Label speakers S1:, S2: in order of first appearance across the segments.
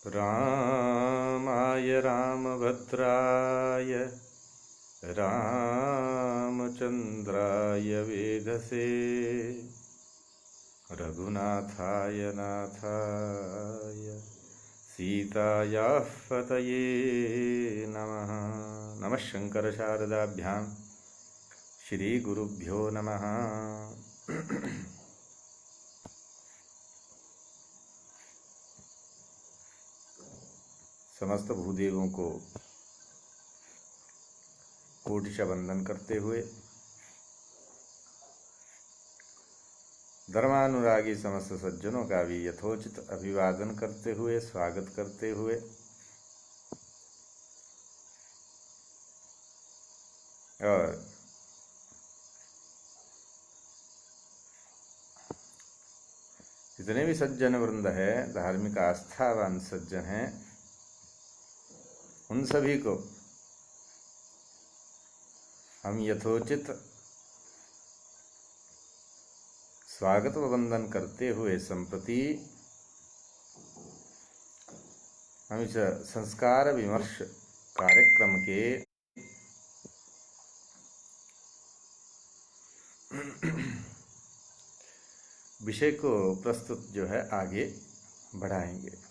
S1: रामाय रामभद्राय रामचन्द्राय वेधसे रघुनाथाय नाथाय सीतायाः पतये नमः। नमः शंकर शारदाभ्यां श्री गुरुभ्यो नमः। समस्त भूदेवों को कोटिशः वंदन करते हुए, धर्मानुरागी समस्त सज्जनों का भी यथोचित अभिवादन करते हुए, स्वागत करते हुए, और जितने भी सज्जन वृंद है, धार्मिक आस्थावान सज्जन हैं, उन सभी को हम यथोचित स्वागत व वंदन करते हुए संप्रति हम इस संस्कार विमर्श कार्यक्रम के विषय को प्रस्तुत जो है आगे बढ़ाएंगे।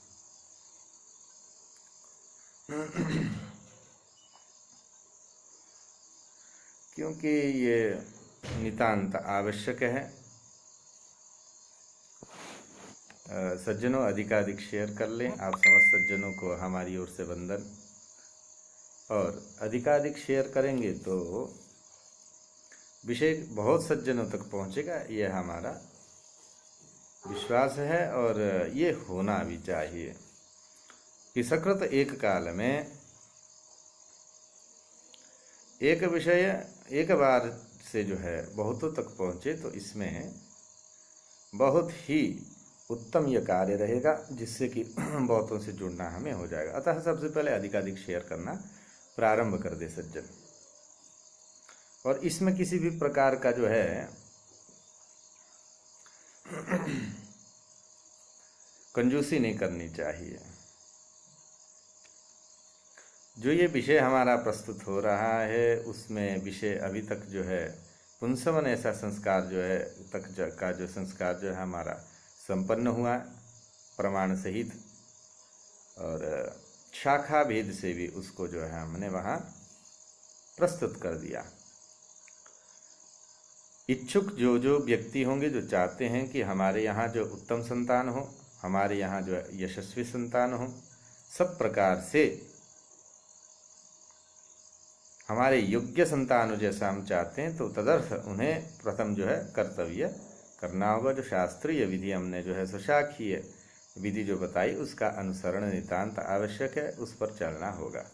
S1: क्योंकि ये नितांत आवश्यक है। सज्जनों अधिकाधिक शेयर कर लें। आप समस्त सज्जनों को हमारी ओर से वंदन। और अधिकाधिक शेयर करेंगे तो विषय बहुत सज्जनों तक पहुंचेगा, यह हमारा विश्वास है और ये होना भी चाहिए कि सकृत एक काल में एक विषय एक बार से जो है बहुतों तक पहुंचे तो इसमें बहुत ही उत्तम यह कार्य रहेगा, जिससे कि बहुतों से जुड़ना हमें हो जाएगा। अतः सबसे पहले अधिकाधिक शेयर करना प्रारंभ कर दे सज्जन। और इसमें किसी भी प्रकार का जो है कंजूसी नहीं करनी चाहिए। जो ये विषय हमारा प्रस्तुत हो रहा है उसमें विषय अभी तक जो है पुंसवन ऐसा संस्कार जो है का जो संस्कार जो है हमारा संपन्न हुआ प्रमाण सहित, और शाखा भेद से भी उसको जो है हमने वहाँ प्रस्तुत कर दिया। इच्छुक जो व्यक्ति होंगे, जो चाहते हैं कि हमारे यहाँ जो उत्तम संतान हो, हमारे यहाँ जो यशस्वी संतान हो, सब प्रकार से हमारे योग्य संतान हो जैसा हम चाहते हैं, तो तदर्थ उन्हें प्रथम जो है कर्तव्य करना होगा। जो शास्त्रीय विधि हमने जो है स्वशाखीय विधि जो बताई उसका अनुसरण नितांत आवश्यक है, उस पर चलना होगा।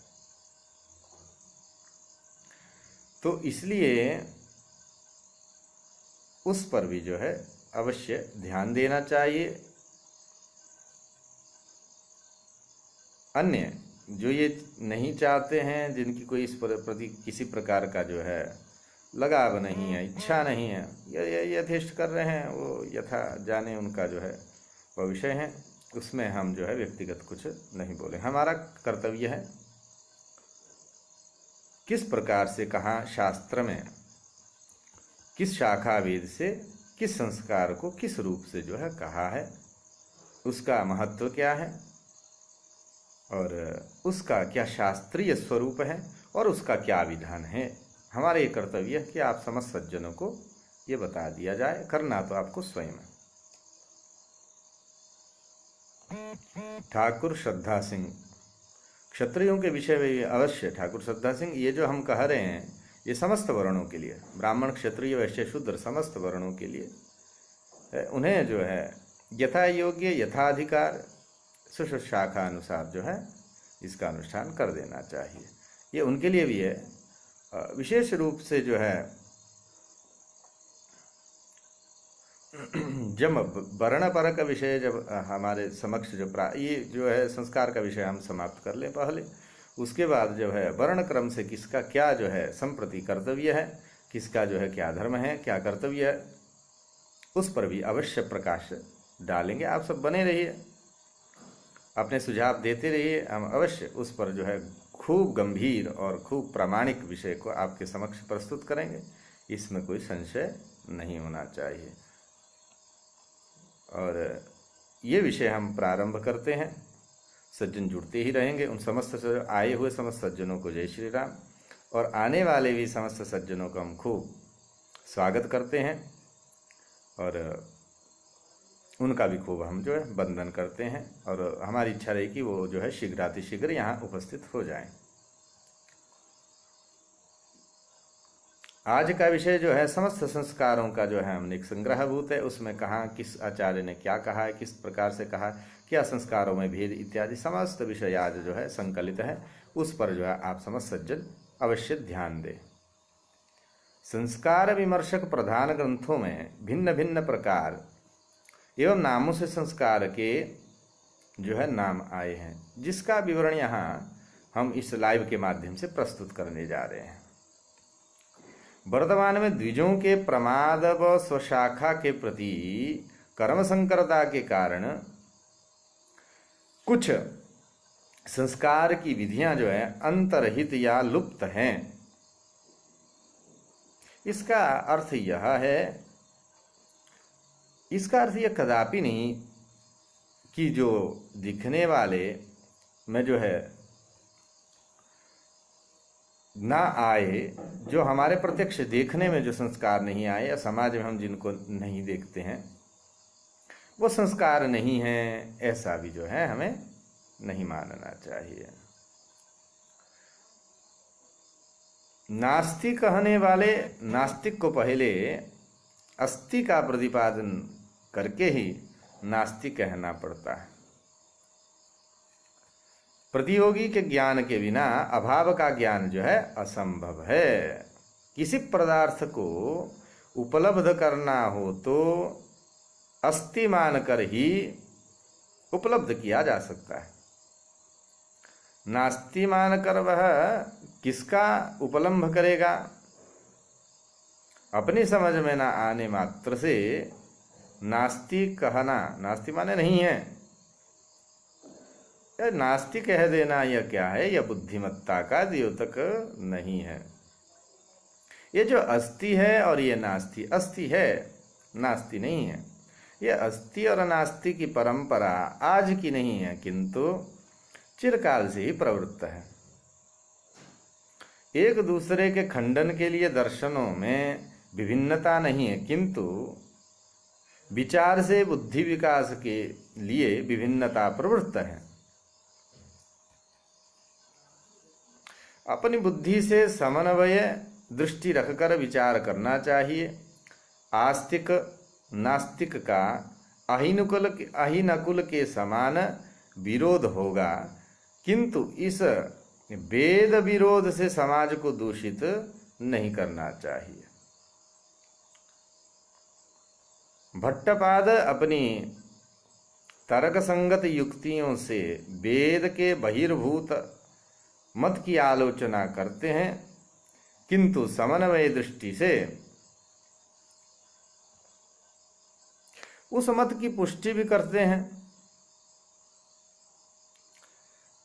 S1: तो इसलिए उस पर भी जो है अवश्य ध्यान देना चाहिए। अन्य जो ये नहीं चाहते हैं, जिनकी कोई इस प्रति किसी प्रकार का जो है लगाव नहीं है, इच्छा नहीं है, ये यथेष्ट कर रहे हैं, वो यथा जाने उनका जो है वह विषय है, उसमें हम जो है व्यक्तिगत कुछ नहीं बोले। हमारा कर्तव्य है किस प्रकार से, कहाँ शास्त्र में किस शाखा वेद से किस संस्कार को किस रूप से जो है कहा है, उसका महत्व क्या है और उसका क्या शास्त्रीय स्वरूप है और उसका क्या विधान है। हमारा ये कर्तव्य है कि आप समस्त सज्जनों को ये बता दिया जाए। करना तो आपको स्वयं है। ठाकुर श्रद्धा सिंह, क्षत्रियों के विषय में अवश्य ठाकुर श्रद्धा सिंह, ये जो हम कह रहे हैं ये समस्त वर्णों के लिए, ब्राह्मण क्षत्रिय वैश्य शूद्र समस्त वर्णों के लिए उन्हें जो है यथा योग्य यथाधिकार सुशाखा अनुसार जो है इसका अनुष्ठान कर देना चाहिए। ये उनके लिए भी है। विशेष रूप से जो है जब वर्ण पर का विषय जब हमारे समक्ष जो ये जो है संस्कार का विषय हम समाप्त कर लें पहले, उसके बाद जो है वर्ण क्रम से किसका क्या जो है संप्रति कर्तव्य है, किसका जो है क्या धर्म है, क्या कर्तव्य है, उस पर भी अवश्य प्रकाश डालेंगे। आप सब बने रहिए। अपने सुझाव देते रहिए, हम अवश्य उस पर जो है खूब गंभीर और खूब प्रामाणिक विषय को आपके समक्ष प्रस्तुत करेंगे, इसमें कोई संशय नहीं होना चाहिए। और ये विषय हम प्रारंभ करते हैं। सज्जन जुड़ते ही रहेंगे। उन समस्त आए हुए समस्त सज्जनों को जय श्री राम, और आने वाले भी समस्त सज्जनों को हम खूब स्वागत करते हैं और उनका भी खूब हम जो है वंदन करते हैं, और हमारी इच्छा रही कि वो जो है शीघ्रातिशीघ्र यहाँ उपस्थित हो जाएं। आज का विषय जो है समस्त संस्कारों का जो है हमने एक संग्रहभूत है, उसमें कहाँ किस आचार्य ने क्या कहा है, किस प्रकार से कहा, क्या संस्कारों में भेद इत्यादि समस्त विषय आज जो है संकलित है। उस पर जो है आप समस्त सज्जन अवश्य ध्यान दें। संस्कार विमर्शक प्रधान ग्रंथों में भिन्न भिन्न प्रकार एवं नामों से संस्कार के जो है नाम आए हैं, जिसका विवरण यहाँ हम इस लाइव के माध्यम से प्रस्तुत करने जा रहे हैं। वर्तमान में द्विजों के प्रमाद व स्वशाखा के प्रति कर्म संकरता के कारण कुछ संस्कार की विधियां जो है अंतर्हित या लुप्त हैं। इसका अर्थ यह है, इसका अर्थ यह कदापि नहीं कि जो दिखने वाले में जो है ना आए, जो हमारे प्रत्यक्ष देखने में जो संस्कार नहीं आए या समाज में हम जिनको नहीं देखते हैं वो संस्कार नहीं है, ऐसा भी जो है हमें नहीं मानना चाहिए। नास्तिक कहने वाले नास्तिक को पहले अस्ति का प्रतिपादन करके ही नास्तिक कहना पड़ता है। प्रतियोगी के ज्ञान के बिना अभाव का ज्ञान जो है असंभव है। किसी पदार्थ को उपलब्ध करना हो तो अस्ति मानकर ही उपलब्ध किया जा सकता है। नास्ति मानकर वह किसका उपलम्भ करेगा? अपनी समझ में ना आने मात्र से नास्ति कहना, नास्ति माने नहीं है, नास्ति कह देना यह क्या है? यह बुद्धिमत्ता का द्योतक नहीं है। ये जो अस्ति है और ये नास्ति, अस्ति है नास्ति नहीं है। यह अस्ति और नास्ति की परंपरा आज की नहीं है, किंतु चिरकाल से ही प्रवृत्त है। एक दूसरे के खंडन के लिए दर्शनों में विभिन्नता नहीं है, किंतु विचार से बुद्धि विकास के लिए विभिन्नता प्रवृत्त है। अपनी बुद्धि से समन्वय दृष्टि रखकर विचार करना चाहिए। आस्तिक नास्तिक का अहिनकुल के समान विरोध होगा, किंतु इस वेद विरोध से समाज को दूषित नहीं करना चाहिए। भट्टपाद अपनी तर्क संगत युक्तियों से वेद के बहिर्भूत मत की आलोचना करते हैं, किंतु समन्वय दृष्टि से उस मत की पुष्टि भी करते हैं।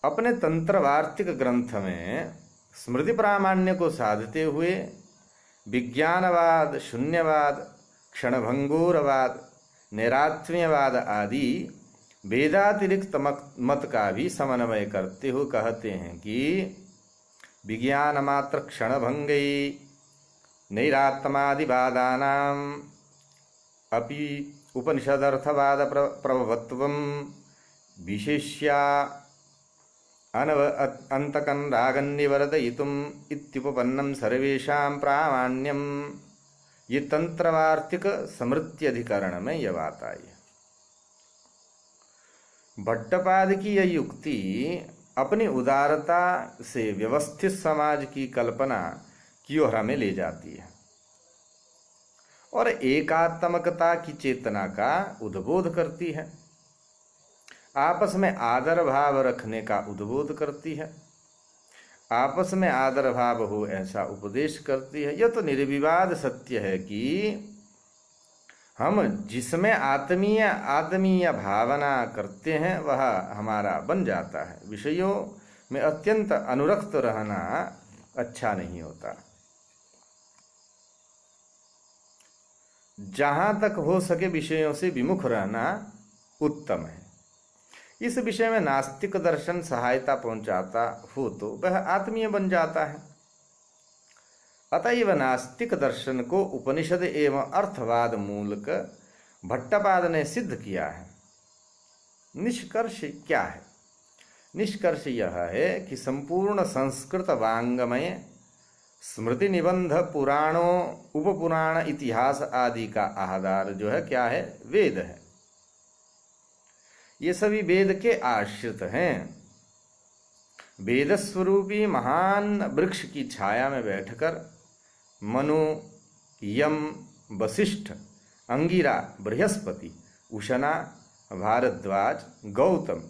S1: अपने तंत्र वार्तिक ग्रंथ में स्मृति प्रामाण्य को साधते हुए विज्ञानवाद, शून्यवाद, क्षणभंगुरवाद, निरात्म्यवाद आदि वेदातिरिक्त मत का भी समन्वय करते हुए कहते हैं कि विज्ञान मात्र क्षणभंगई नैरात्मादिवादानाम अपि उपनिषदर्थवाद प्रभवत्वं विशेष्या अंतकं रागन्निवर्तयितुम् इत्युपपन्नं सर्वेषां प्रामाण्यम। ये तंत्रवार्तिक स्मृति अधिकरण में यह बात आई। भट्टपाद की यह युक्ति अपनी उदारता से व्यवस्थित समाज की कल्पना की ओर हमें ले जाती है और एकात्मकता की चेतना का उद्बोध करती है। आपस में आदर भाव रखने का उद्बोध करती है, आपस में आदर भाव हो ऐसा उपदेश करती है। यह तो निर्विवाद सत्य है कि हम जिसमें आत्मीय आत्मीय भावना करते हैं वह हमारा बन जाता है। विषयों में अत्यंत अनुरक्त रहना अच्छा नहीं होता। जहां तक हो सके विषयों से विमुख रहना उत्तम है। इस विषय में नास्तिक दर्शन सहायता पहुंचाता हो तो वह आत्मीय बन जाता है। अतएव नास्तिक दर्शन को उपनिषद एवं अर्थवाद मूलक भट्टपाद ने सिद्ध किया है। निष्कर्ष क्या है? निष्कर्ष यह है कि संपूर्ण संस्कृत वांग्मय स्मृति निबंध पुराणों उपपुराण इतिहास आदि का आधार जो है क्या है? वेद है। ये सभी वेद के आश्रित हैं। वेद स्वरूपी महान वृक्ष की छाया में बैठकर मनु, यम, वशिष्ठ, अंगिरा, बृहस्पति, उशना, भारद्वाज, गौतम,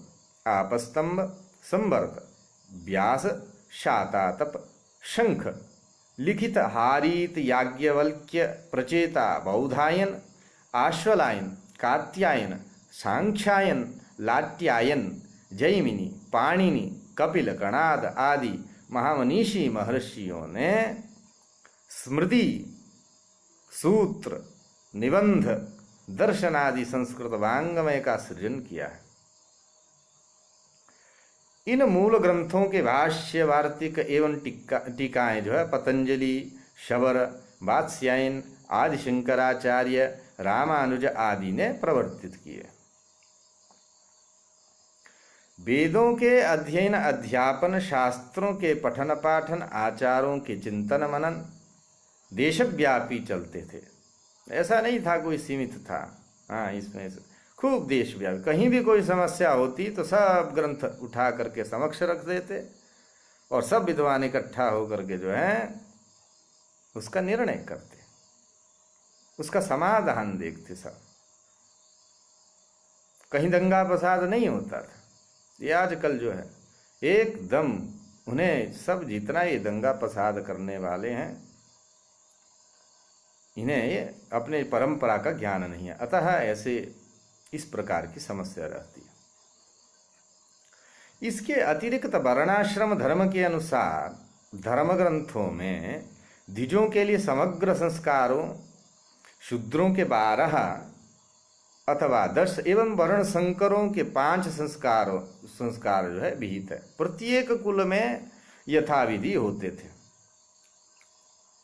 S1: आपस्तंभ, संवर्त, व्यास, शातातप, शंख, लिखित, हारीत, याज्ञवल्क्य, प्रचेता, बौधायन, आश्वलायन, कात्यायन, सांख्यायन, लाट्यायन, जैमिनी, पाणिनि, कपिल, कणाद आदि महामनीषी महर्षियों ने स्मृति, सूत्र, निबंध, दर्शन आदि संस्कृत वांग्मय का सृजन किया है। इन मूल ग्रंथों के भाष्य, वार्तिक एवं टीकाएं जो है पतंजलि, शबर, वात्स्यायन आदि शंकराचार्य, रामानुज आदि ने प्रवर्तित किए। वेदों के अध्ययन अध्यापन, शास्त्रों के पठन पाठन, आचारों के चिंतन मनन देशव्यापी चलते थे। ऐसा नहीं था कोई सीमित था। हाँ, इसमें खूब देशव्यापी। कहीं भी कोई समस्या होती तो सब ग्रंथ उठा करके समक्ष रख देते और सब विद्वान इकट्ठा होकर के जो है उसका निर्णय करते, उसका समाधान देखते। सब कहीं दंगा फसाद नहीं होता था। ये आजकल जो है एकदम उन्हें सब जितना ये दंगा फसाद करने वाले हैं, इन्हें ये अपने परंपरा का ज्ञान नहीं है। अतः ऐसे इस प्रकार की समस्या रहती है। इसके अतिरिक्त वर्णाश्रम धर्म के अनुसार धर्म ग्रंथों में द्विजों के लिए समग्र संस्कारों, शूद्रों के 12 अथवा 10 एवं वर्ण संकरों के 5 संस्कार जो है विहित है। प्रत्येक कुल में यथाविधि होते थे।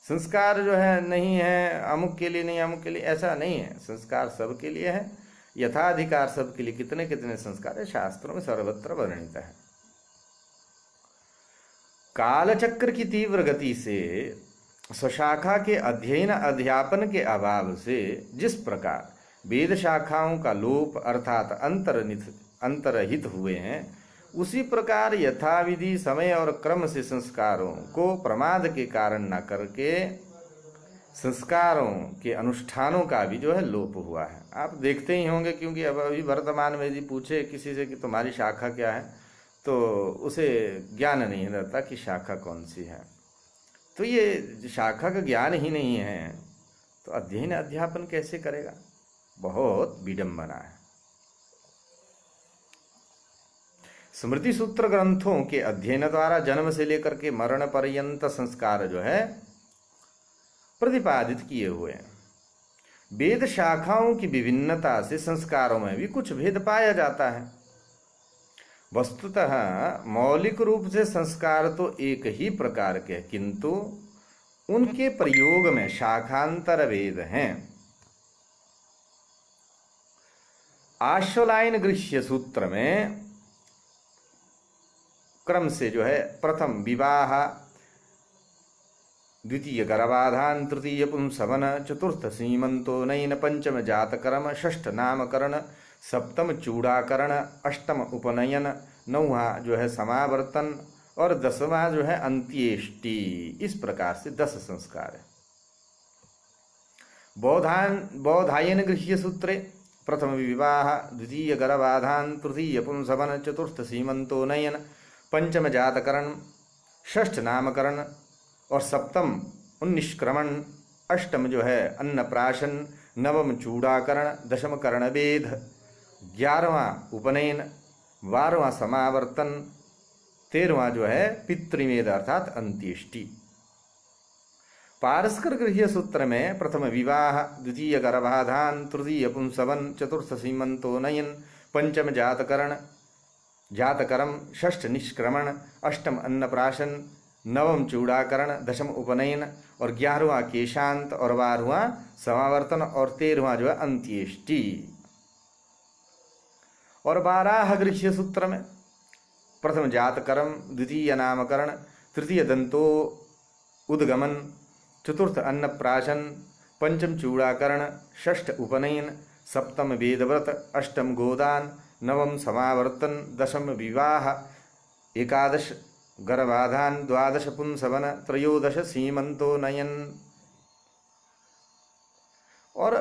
S1: संस्कार जो है नहीं है अमुक के लिए, नहीं अमुक के लिए, ऐसा नहीं है। संस्कार सबके लिए है, यथाधिकार सबके लिए। कितने कितने संस्कार है शास्त्रों में सर्वत्र वर्णित है। कालचक्र की तीव्र गति से स्वशाखा के अध्ययन अध्यापन के अभाव से जिस प्रकार वेद शाखाओं का लोप अर्थात अंतरहित हुए हैं, उसी प्रकार यथाविधि समय और क्रम से संस्कारों को प्रमाद के कारण न करके संस्कारों के अनुष्ठानों का भी जो है लोप हुआ है। आप देखते ही होंगे, क्योंकि अब अभी वर्तमान में यदि पूछे किसी से कि तुम्हारी शाखा क्या है, तो उसे ज्ञान नहीं रहता कि शाखा कौन सी है। तो ये शाखा का ज्ञान ही नहीं है तो अध्ययन अध्यापन कैसे करेगा? बहुत विडंबना है। स्मृति सूत्र ग्रंथों के अध्ययन द्वारा जन्म से लेकर के मरण पर्यंत संस्कार जो है प्रतिपादित किए हुए हैं। वेद शाखाओं की विभिन्नता से संस्कारों में भी कुछ भेद पाया जाता है। वस्तुतः मौलिक रूप से संस्कार तो एक ही प्रकार के, किंतु उनके प्रयोग में शाखांतर भेद हैं। आश्वलायन गृह्य सूत्र में क्रम से जो है प्रथम विवाह, द्वितीय गर्भाधान, तृतीय पुंसवन, चतुर्थ सीमंतोनयन, पंचम जातकर्म, षष्ठ नामकरण, सप्तम चूड़ाकरण, अष्टम उपनयन, नौवां जो है समावर्तन और 10वां जो है अंत्येष्टि। इस प्रकार से 10 संस्कार है। बौधायन गृह्य सूत्रे प्रथम विवाह, द्वितीय गर्भाधान, तृतीय पुंसवन, चतुर्थ सीमंतोनयन, पंचम जातकरण, षष्ठ नामकरण और सप्तम 19 क्रमण, अष्टम जो है अन्नप्राशन, नवम चूड़ाकरण, दशम कर्णवेद, 11वां उपनयन, 12वां समावर्तन, 13वां जो है पितृमेद अर्थात अंत्येष्टि। पारस्कर गृह्य सूत्र में प्रथम विवाह, द्वितीय गर्भाधान, तृतीय पुंसवन, चतुर्थ सीमंतोनयन, पंचम जातकरम, षष्ठ निष्क्रमण, अष्टम अन्नप्राशन, नवम चूड़ाकरण, दशम उपनयन और 11वां केशांत और 12वां समावर्तन और 13वां जो है अंत्येष्टि। और 12 गृह्य सूत्र में प्रथम जातकरम, द्वितीय नामकरण, तृतीय दंतो उद्गमन, चतुर्थ अन्नप्राशन, पंचम चूड़ाकरण, षष्ठ उपनयन, सप्तम वेदव्रत, अष्टम गोदान, नवम समावर्तन, दशम विवाह, 11 गर्भाधान, 12 पुंसवन, 13 सीमंतोनयन। और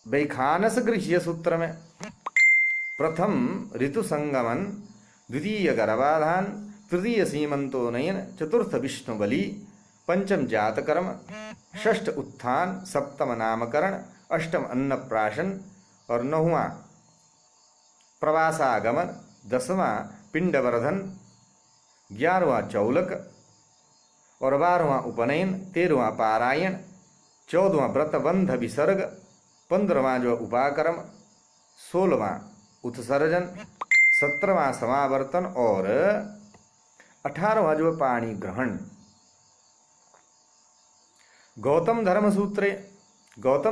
S1: वैखानस गृह्य सूत्र में प्रथम ऋतु संगमन, द्वितीय गर्भाधान, तृतीय सीमंतोनयन, चतुर्थ विष्णु बलि, पंचम जातकर्म, षष्ठ उत्थान, सप्तम नामकरण, अष्टम अन्नप्राशन और 9वां प्रवासागमन, 10वां पिंडवर्धन, 11वां चौलक और 12वां उपनयन, 13वां पारायण, 14वां व्रतबंध विसर्ग, 15वां जो उपाकर्म, 16वां उत्सर्जन, 17वां समावर्तन और 18वां जो पाणी ग्रहण। गौतम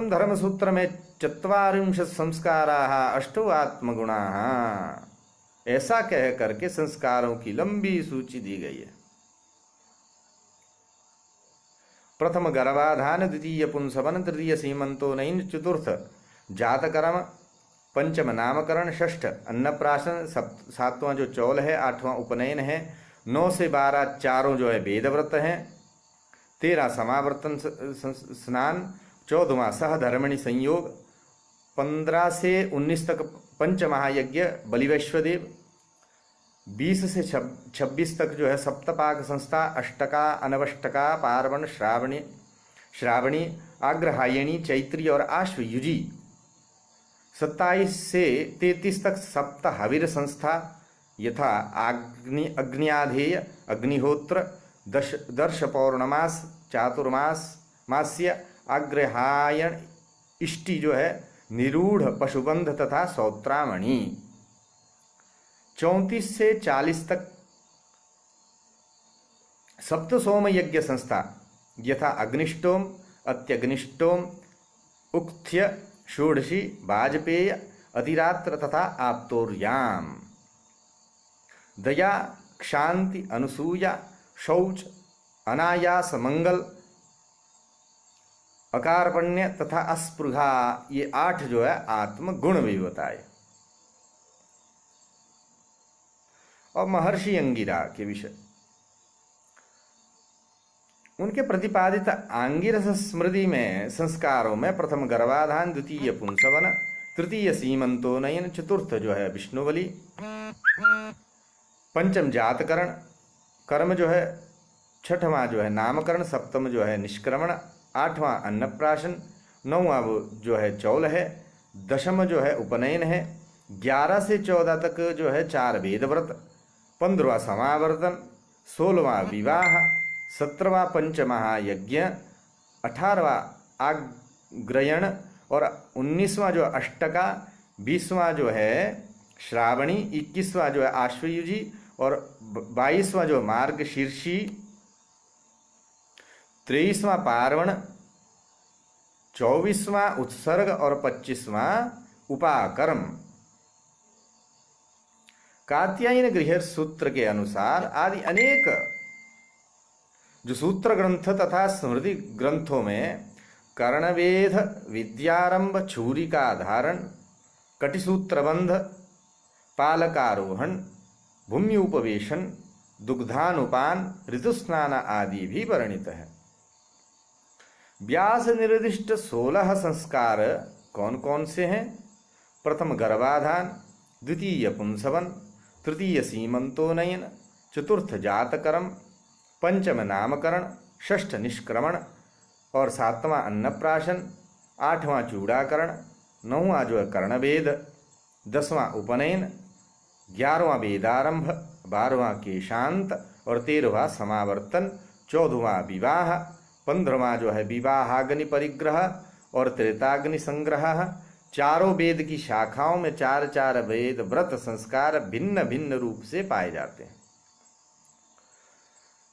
S1: धर्म सूत्र में 44 संस्काराः अष्टो आत्मगुणाः, ऐसा कह करके संस्कारों की लंबी सूची दी गई है। प्रथम गर्भाधान, द्वितीय पुंसवन, तृतीय सीमंतोनयन, चतुर्थ जातकर्म, पंचम नामकरण, षष्ठ अन्नप्राशन, 7वां जो चौल है, 8वां उपनयन है, 9 से 12 चारों जो है वेदव्रत हैं, 13 समावर्तन स्नान, 14वां सहधर्मिणी संयोग, 15 से 19 तक पंचमहायज्ञ बलिवैश्वदेव, 20 से 26 तक जो है सप्तपाक संस्था, अष्टका, अनवष्टका, पार्वण, श्रावणी, आग्रहायणी, चैत्री और आश्वयुजी, 27 से 33 तक सप्तहविर संस्था यथा अग्न्याधेय, अग्निहोत्र, दर्श पौर्णमास, चातुर्मास मास्य, अग्रहायण, इष्टि जो है निरूढ़, पशुबंध तथा सौत्रामणि। 34 से 40 तक सप्त सोम यज्ञ संस्था यथा अग्निष्टोम, अत्यग्निष्टोम, उक्थ्य, षोडशी, वाजपेय, अतिरात्र तथा आप्तोर्याम। दया, क्षांति, अनुसूया, शौच, अनायास, मंगल, अकारपण्य तथा अस्पृहा, ये 8 जो है आत्मगुण भी बताए। और महर्षि अंगिरा के विषय, उनके प्रतिपादित आंगिरस स्मृति में संस्कारों में प्रथम गर्भाधान, द्वितीय पुंसवन, तृतीय सीमंतोनयन, चतुर्थ जो है विष्णुबली, पंचम जातकरण, कर्म जो है, छठवां जो है नामकरण, सप्तम जो है निष्क्रमण, 8वां अन्नप्राशन, 9वां वो जो है चौल है, 10वां जो है उपनयन है, 11 से 14 तक जो है 4 वेदव्रत, 15वां समावर्तन, 16वां विवाह, 17वां पंचमहायज्ञ, 18वां आग्रयण और 19वां जो अष्टका, 20वां जो है श्रावणी, 21वां जो है आश्वयुजी और 22वां जो मार्ग शीर्षी, 23वां पार्वण, 24वां उत्सर्ग और 25वां उपाकर्म। कात्यायन गृह सूत्र के अनुसार आदि अनेक जो सूत्र ग्रंथ तथा स्मृति ग्रंथों में कर्णवेध, विद्यारंभ, छूरी का धारण, कटिसूत्रबंध, पालकारोहण, भूमि उपवेशन, दुग्धानुपान, ऋतुस्नान आदि भी वर्णित है। व्यास निर्दिष्ट 16 संस्कार कौन कौन से हैं? प्रथम गर्भाधान, द्वितीय पुंसवन, तृतीय सीमंतोनयन, चतुर्थ जातकर्म, पंचम नामकरण, षष्ठ निष्क्रमण और 7वां अन्नप्राशन, 8वां चूड़ाकरण, 9वां जो है कर्णवेद, 10वां उपनयन, 11वां वेदारंभ, 12वां केशांत और 13वां समावर्तन, 14वां विवाह, 15वां जो है विवाहाग्नि परिग्रह और त्रेताग्नि संग्रह। चारों वेद की शाखाओं में 4 वेद व्रत संस्कार भिन्न भिन्न रूप से पाए जाते हैं।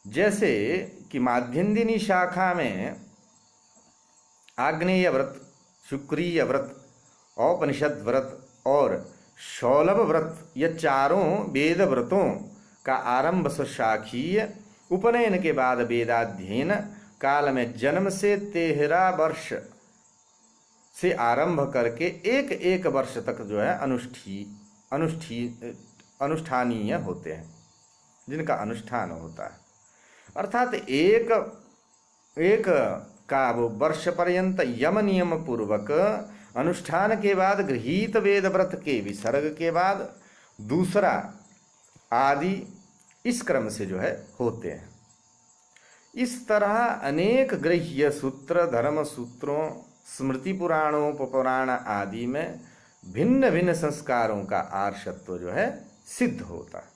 S1: जैसे कि माध्यन्दिनी शाखा में आग्नेय व्रत, शुक्रीय व्रत, औपनिषद व्रत और शौलभ व्रत, यह चारों वेद व्रतों का आरंभ स्वशाखीय उपनयन के बाद वेदाध्ययन काल में जन्म से 13 वर्ष से आरंभ करके एक वर्ष तक जो है अनुष्ठानीय होते हैं, जिनका अनुष्ठान होता है। अर्थात एक का वो वर्ष पर्यंत यम नियम पूर्वक अनुष्ठान के बाद गृहीत वेद व्रत के विसर्ग के बाद दूसरा आदि इस क्रम से जो है होते हैं। इस तरह अनेक गृह्य सूत्र, धर्म सूत्रों, स्मृति पुराणों, उपपुराण आदि में भिन्न भिन्न संस्कारों का आर्षत्व जो है सिद्ध होता है।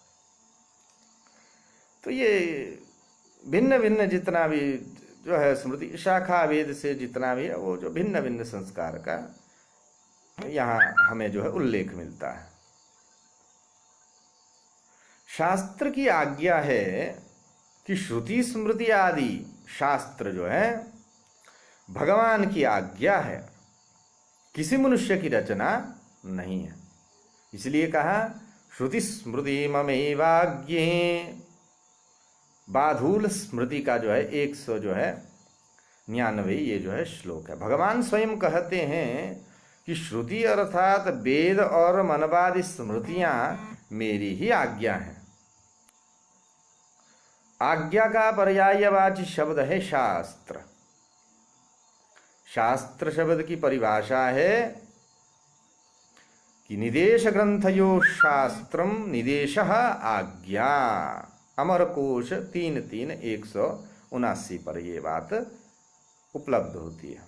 S1: तो ये भिन्न भिन्न जितना भी जो है स्मृति शाखा वेद से जितना भी है वो जो भिन्न भिन्न संस्कार का यहाँ हमें जो है उल्लेख मिलता है। शास्त्र की आज्ञा है कि श्रुति स्मृति आदि शास्त्र जो है भगवान की आज्ञा है, किसी मनुष्य की रचना नहीं है। इसलिए कहा श्रुति स्मृति ममेवाज्ञे। बाधूल स्मृति का जो है 199 ये जो है श्लोक है। भगवान स्वयं कहते हैं कि श्रुति अर्थात वेद और मनवादी स्मृतियां मेरी ही आज्ञा है। आज्ञा का पर्यायवाची शब्द है शास्त्र। शास्त्र शब्द की परिभाषा है कि निदेश ग्रंथयो शास्त्रम निदेशः आज्ञा। अमरकोश 3-3 179 पर यह बात उपलब्ध होती है।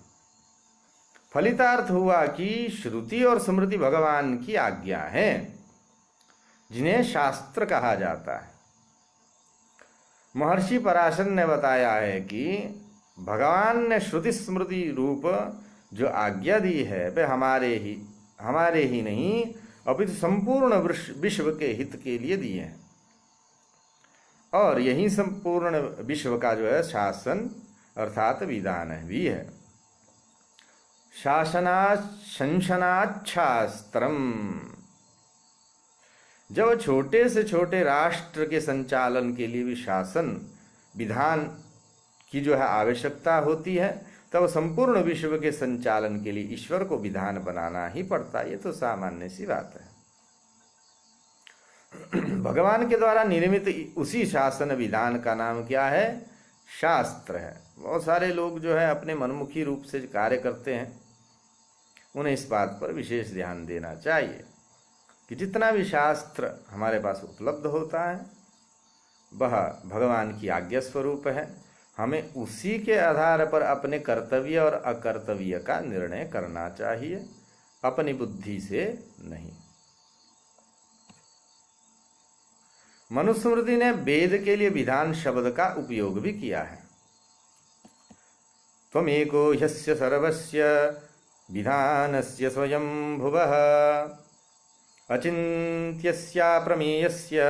S1: फलितार्थ हुआ कि श्रुति और स्मृति भगवान की आज्ञा है, जिन्हें शास्त्र कहा जाता है। महर्षि पराशर ने बताया है कि भगवान ने श्रुति स्मृति रूप जो आज्ञा दी है वह हमारे ही नहीं अपितु संपूर्ण विश्व के हित के लिए दिए हैं। और यही संपूर्ण विश्व का जो है शासन अर्थात विधान भी है। शासनाच्छास्त्रम। जब छोटे से छोटे राष्ट्र के संचालन के लिए भी शासन विधान की जो है आवश्यकता होती है, तब संपूर्ण विश्व के संचालन के लिए ईश्वर को विधान बनाना ही पड़ता है। ये तो सामान्य सी बात है। भगवान के द्वारा निर्मित उसी शासन विधान का नाम क्या है? शास्त्र है। बहुत सारे लोग जो है अपने मनमुखी रूप से कार्य करते हैं, उन्हें इस बात पर विशेष ध्यान देना चाहिए कि जितना भी शास्त्र हमारे पास उपलब्ध होता है वह भगवान की आज्ञा स्वरूप है। हमें उसी के आधार पर अपने कर्तव्य और अकर्तव्य का निर्णय करना चाहिए, अपनी बुद्धि से नहीं। मनुस्मृति ने वेद के लिए विधान शब्द का उपयोग भी किया है। त्वमेको ह्यस्य सर्वस्य विधानस्य स्वयंभुवः अचिन्त्यस्य प्रमेयस्य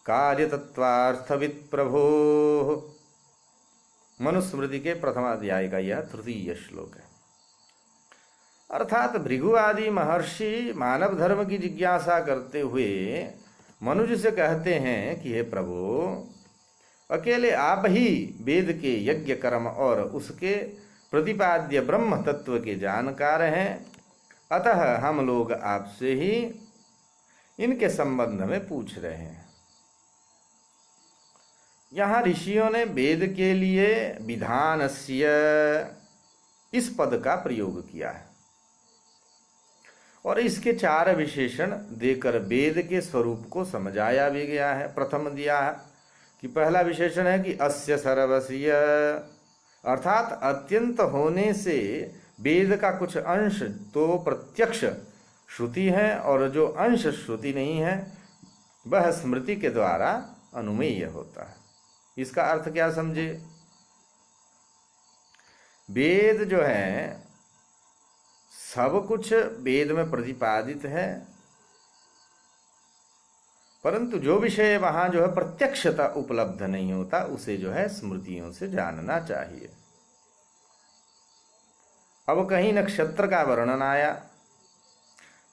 S1: कार्यतत्त्वार्थवित् प्रभोः। मनुस्मृति के प्रथम अध्याय का यह तृतीय श्लोक है। अर्थात भृगु आदि महर्षि मानव धर्म की जिज्ञासा करते हुए मनुज से कहते हैं कि हे प्रभु, अकेले आप ही वेद के यज्ञ कर्म और उसके प्रतिपाद्य ब्रह्म तत्व के जानकार हैं, अतः हम लोग आपसे ही इनके संबंध में पूछ रहे हैं। यहाँ ऋषियों ने वेद के लिए विधानस्य इस पद का प्रयोग किया है और इसके 4 विशेषण देकर वेद के स्वरूप को समझाया भी गया है। प्रथम दिया है कि पहला विशेषण है कि अस्य सर्वस्य, अर्थात अत्यंत होने से वेद का कुछ अंश तो प्रत्यक्ष श्रुति है और जो अंश श्रुति नहीं है वह स्मृति के द्वारा अनुमेय होता है। इसका अर्थ क्या समझे? वेद जो है सब कुछ वेद में प्रतिपादित है, परंतु जो विषय वहां जो है प्रत्यक्षता उपलब्ध नहीं होता उसे जो है स्मृतियों से जानना चाहिए। अब कहीं नक्षत्र का वर्णन आया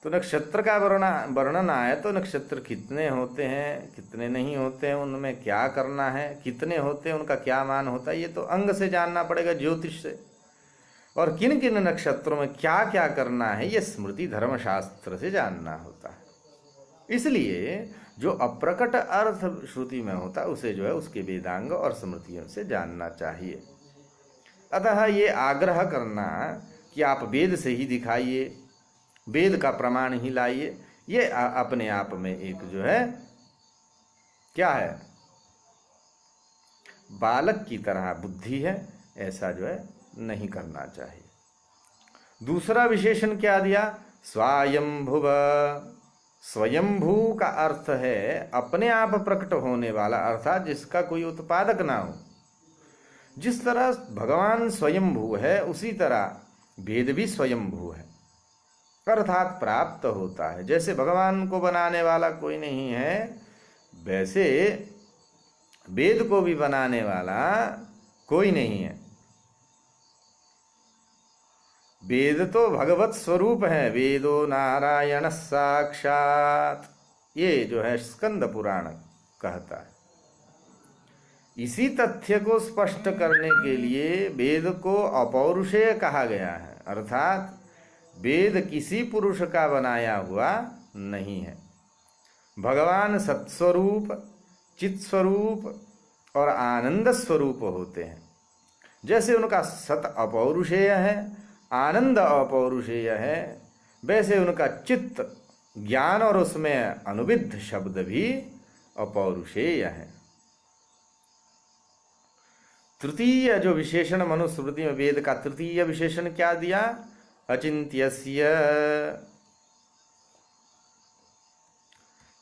S1: तो नक्षत्र का वर्णन आया तो नक्षत्र कितने होते हैं कितने नहीं होते हैं, उनमें क्या करना है, कितने होते हैं उनका क्या मान होता है, ये तो अंग से जानना पड़ेगा, ज्योतिष से। और किन किन नक्षत्रों में क्या क्या करना है ये स्मृति धर्मशास्त्र से जानना होता है। इसलिए जो अप्रकट अर्थ श्रुति में होता है उसे जो है उसके वेदांग और स्मृतियों से जानना चाहिए। अतः ये आग्रह करना कि आप वेद से ही दिखाइए, वेद का प्रमाण ही लाइए, ये अपने आप में एक जो है क्या है, बालक की तरह बुद्धि है, ऐसा जो है नहीं करना चाहिए। दूसरा विशेषण क्या दिया? स्वायंभुव। स्वयंभू का अर्थ है अपने आप प्रकट होने वाला, अर्थात जिसका कोई उत्पादक ना हो। जिस तरह भगवान स्वयंभू है उसी तरह वेद भी स्वयंभू है, अर्थात प्राप्त होता है। जैसे भगवान को बनाने वाला कोई नहीं है, वैसे वेद को भी बनाने वाला कोई नहीं है। वेद तो भगवत स्वरूप है, वेदो नारायण साक्षात, ये जो है स्कंद पुराण कहता है। इसी तथ्य को स्पष्ट करने के लिए वेद को अपौरुषेय कहा गया है, अर्थात वेद किसी पुरुष का बनाया हुआ नहीं है। भगवान सत्स्वरूप, चित स्वरूप और आनंद स्वरूप होते हैं। जैसे उनका सत अपौरुषेय है, आनंद अपौरुषेय है, वैसे उनका चित्त ज्ञान और उसमें अनुविद्ध शब्द भी अपौरुषेय है। तृतीय जो विशेषण मनुस्मृति में वेद का तृतीय विशेषण क्या दिया? अचिंत्यस्य।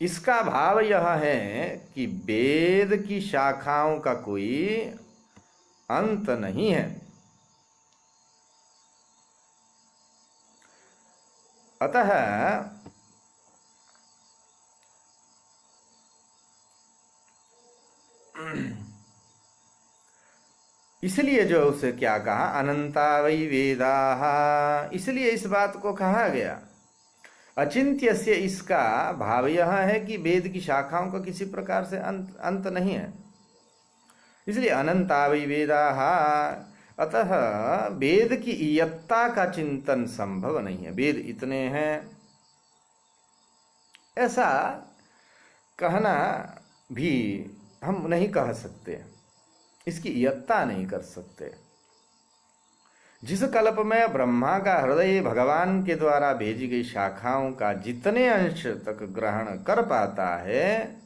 S1: इसका भाव यह है कि वेद की शाखाओं का कोई अंत नहीं है। अतः इसलिए जो उसे क्या कहा, अनंता वै वेदाः, इसलिए इस बात को कहा गया। अचिंत्य से इसका भाव यह है कि वेद की शाखाओं का किसी प्रकार से अंत नहीं है, इसलिए अनंता वै वेदाः। अतः वेद की इयत्ता का चिंतन संभव नहीं है। वेद इतने हैं ऐसा कहना भी हम नहीं कह सकते, इसकी इयत्ता नहीं कर सकते। जिस कल्प में ब्रह्मा का हृदय भगवान के द्वारा भेजी गई शाखाओं का जितने अंश तक ग्रहण कर पाता है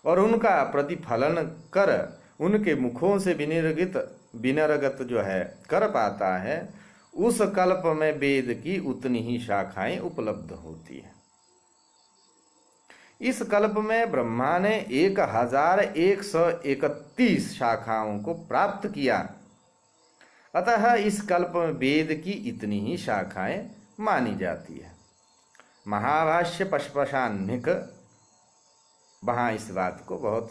S1: और उनका प्रतिफलन कर उनके मुखों से विनिर्गत जो है कर पाता है, उस कल्प में वेद की उतनी ही शाखाएं उपलब्ध होती है। इस कल्प में ब्रह्मा ने 1131 शाखाओं को प्राप्त किया, अतः इस कल्प में वेद की इतनी ही शाखाएं मानी जाती है। महाभाष्य पशपशान्निक वहां इस बात को बहुत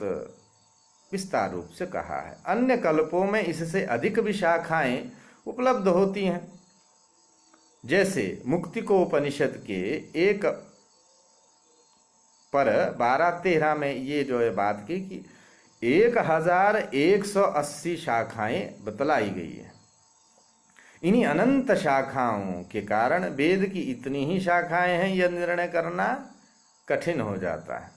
S1: विस्तार रूप से कहा है। अन्य कल्पों में इससे अधिक भी शाखाएं उपलब्ध होती हैं। जैसे मुक्तिकोपनिषद के 1 पर 12-13 में ये जो है बात की कि 1180 शाखाएं बतलाई गई है। इन्हीं अनंत शाखाओं के कारण वेद की इतनी ही शाखाएं हैं यह निर्णय करना कठिन हो जाता है।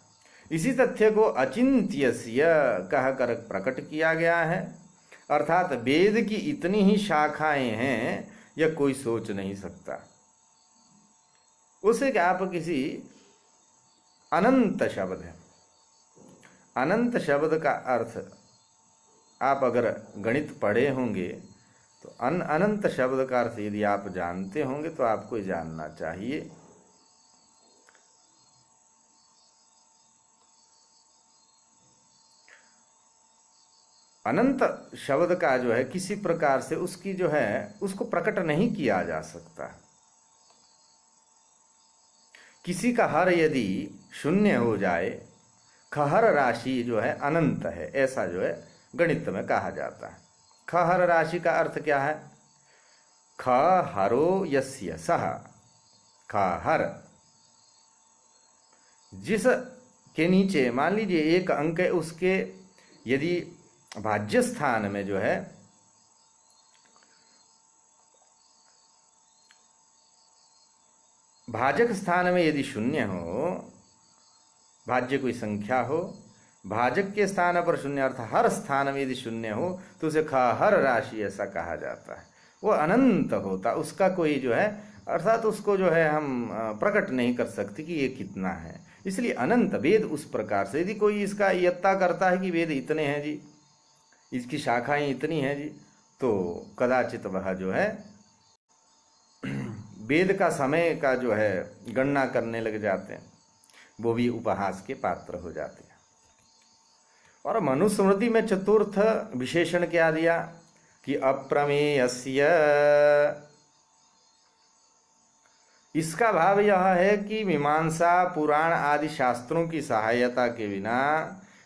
S1: इसी तथ्य को अचिंत्यस्य कहकर प्रकट किया गया है, अर्थात वेद की इतनी ही शाखाएं हैं यह कोई सोच नहीं सकता। उसे क्या आप किसी अनंत शब्द है, अनंत शब्द का अर्थ आप अगर गणित पढ़े होंगे तो अनंत शब्द का अर्थ यदि आप जानते होंगे तो आपको जानना चाहिए। अनंत शब्द का जो है किसी प्रकार से उसकी जो है उसको प्रकट नहीं किया जा सकता। किसी का हर यदि शून्य हो जाए, खहर राशि जो है अनंत है, ऐसा जो है गणित में कहा जाता है। खहर राशि का अर्थ क्या है? ख हरो यस्य सह, खहर। जिस के नीचे मान लीजिए एक अंक है, उसके यदि भाज्य स्थान में जो है भाजक स्थान में यदि शून्य हो, भाज्य कोई संख्या हो, भाजक के स्थान पर शून्य अर्थ हर स्थान में यदि शून्य हो तो उसे खहर राशि ऐसा कहा जाता है। वो अनंत होता, उसका कोई जो है अर्थात उसको जो है हम प्रकट नहीं कर सकते कि ये कितना है। इसलिए अनंत वेद उस प्रकार से, यदि कोई इसका यत्ता करता है कि वेद इतने हैं जी, इसकी शाखाएं इतनी हैं जी, तो कदाचित वह जो है वेद का समय का जो है गणना करने लग जाते हैं, वो भी उपहास के पात्र हो जाते हैं। और मनुस्मृति में चतुर्थ विशेषण क्या दिया कि अप्रमेयस्य। इसका भाव यह है कि मीमांसा पुराण आदि शास्त्रों की सहायता के बिना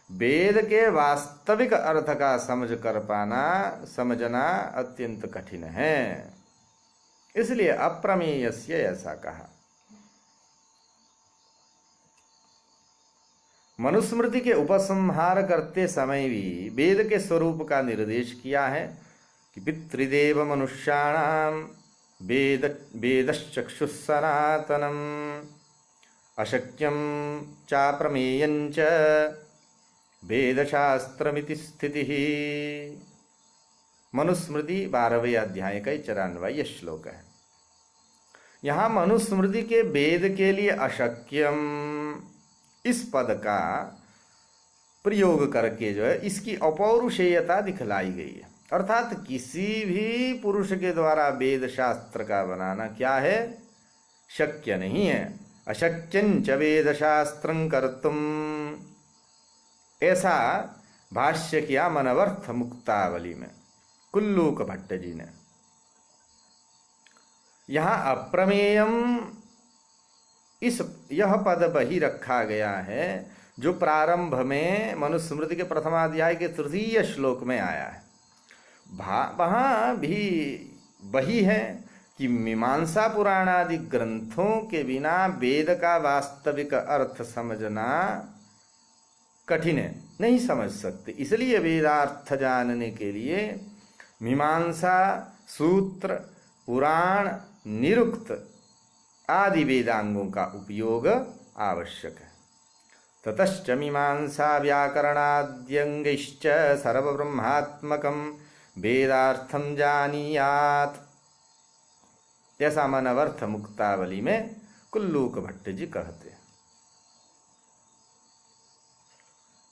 S1: वेद के वास्तविक अर्थ का समझना अत्यंत कठिन है। इसलिए अप्रमेयस्य ऐसा कहा। मनुस्मृति के उपसंहार करते समय भी वेद के स्वरूप का निर्देश किया है कि पितृदेव मनुष्याणाम वेदश्चक्षुः सनातनम अशक्यम चाप्रमेयञ्च वेदशास्त्रमिति स्थितिः। मनुस्मृति 12वें अध्याय का 94वां श्लोक है। यहाँ मनुस्मृति के वेद के लिए अशक्यम इस पद का प्रयोग करके जो है इसकी अपौरुषेयता दिखलाई गई है। अर्थात किसी भी पुरुष के द्वारा वेद शास्त्र का बनाना क्या है? शक्य नहीं है। अशक्यंच वेद शास्त्रं कर्तुम, ऐसा भाष्य किया मनवर्थ मुक्तावली में कुल्लूक भट्ट जी ने। यहाँ अप्रमेयम यह पद वही रखा गया है जो प्रारंभ में मनुस्मृति के प्रथमाध्याय के 3 श्लोक में आया है। वहाँ भी वही है कि मीमांसा पुराण आदि ग्रंथों के बिना वेद का वास्तविक अर्थ समझना कठिन है, नहीं समझ सकते। इसलिए वेदार्थ जानने के लिए मीमांसा, सूत्र, पुराण, निरुक्त आदि वेदांगों का उपयोग आवश्यक है। ततश्च मीमांसा व्याकरणाद्यंगैश्च सर्वब्रह्मात्मकं वेदार्थं जानीयात्, ऐसा मनवर्थ मुक्तावली में कुल्लूक भट्ट जी कहते हैं।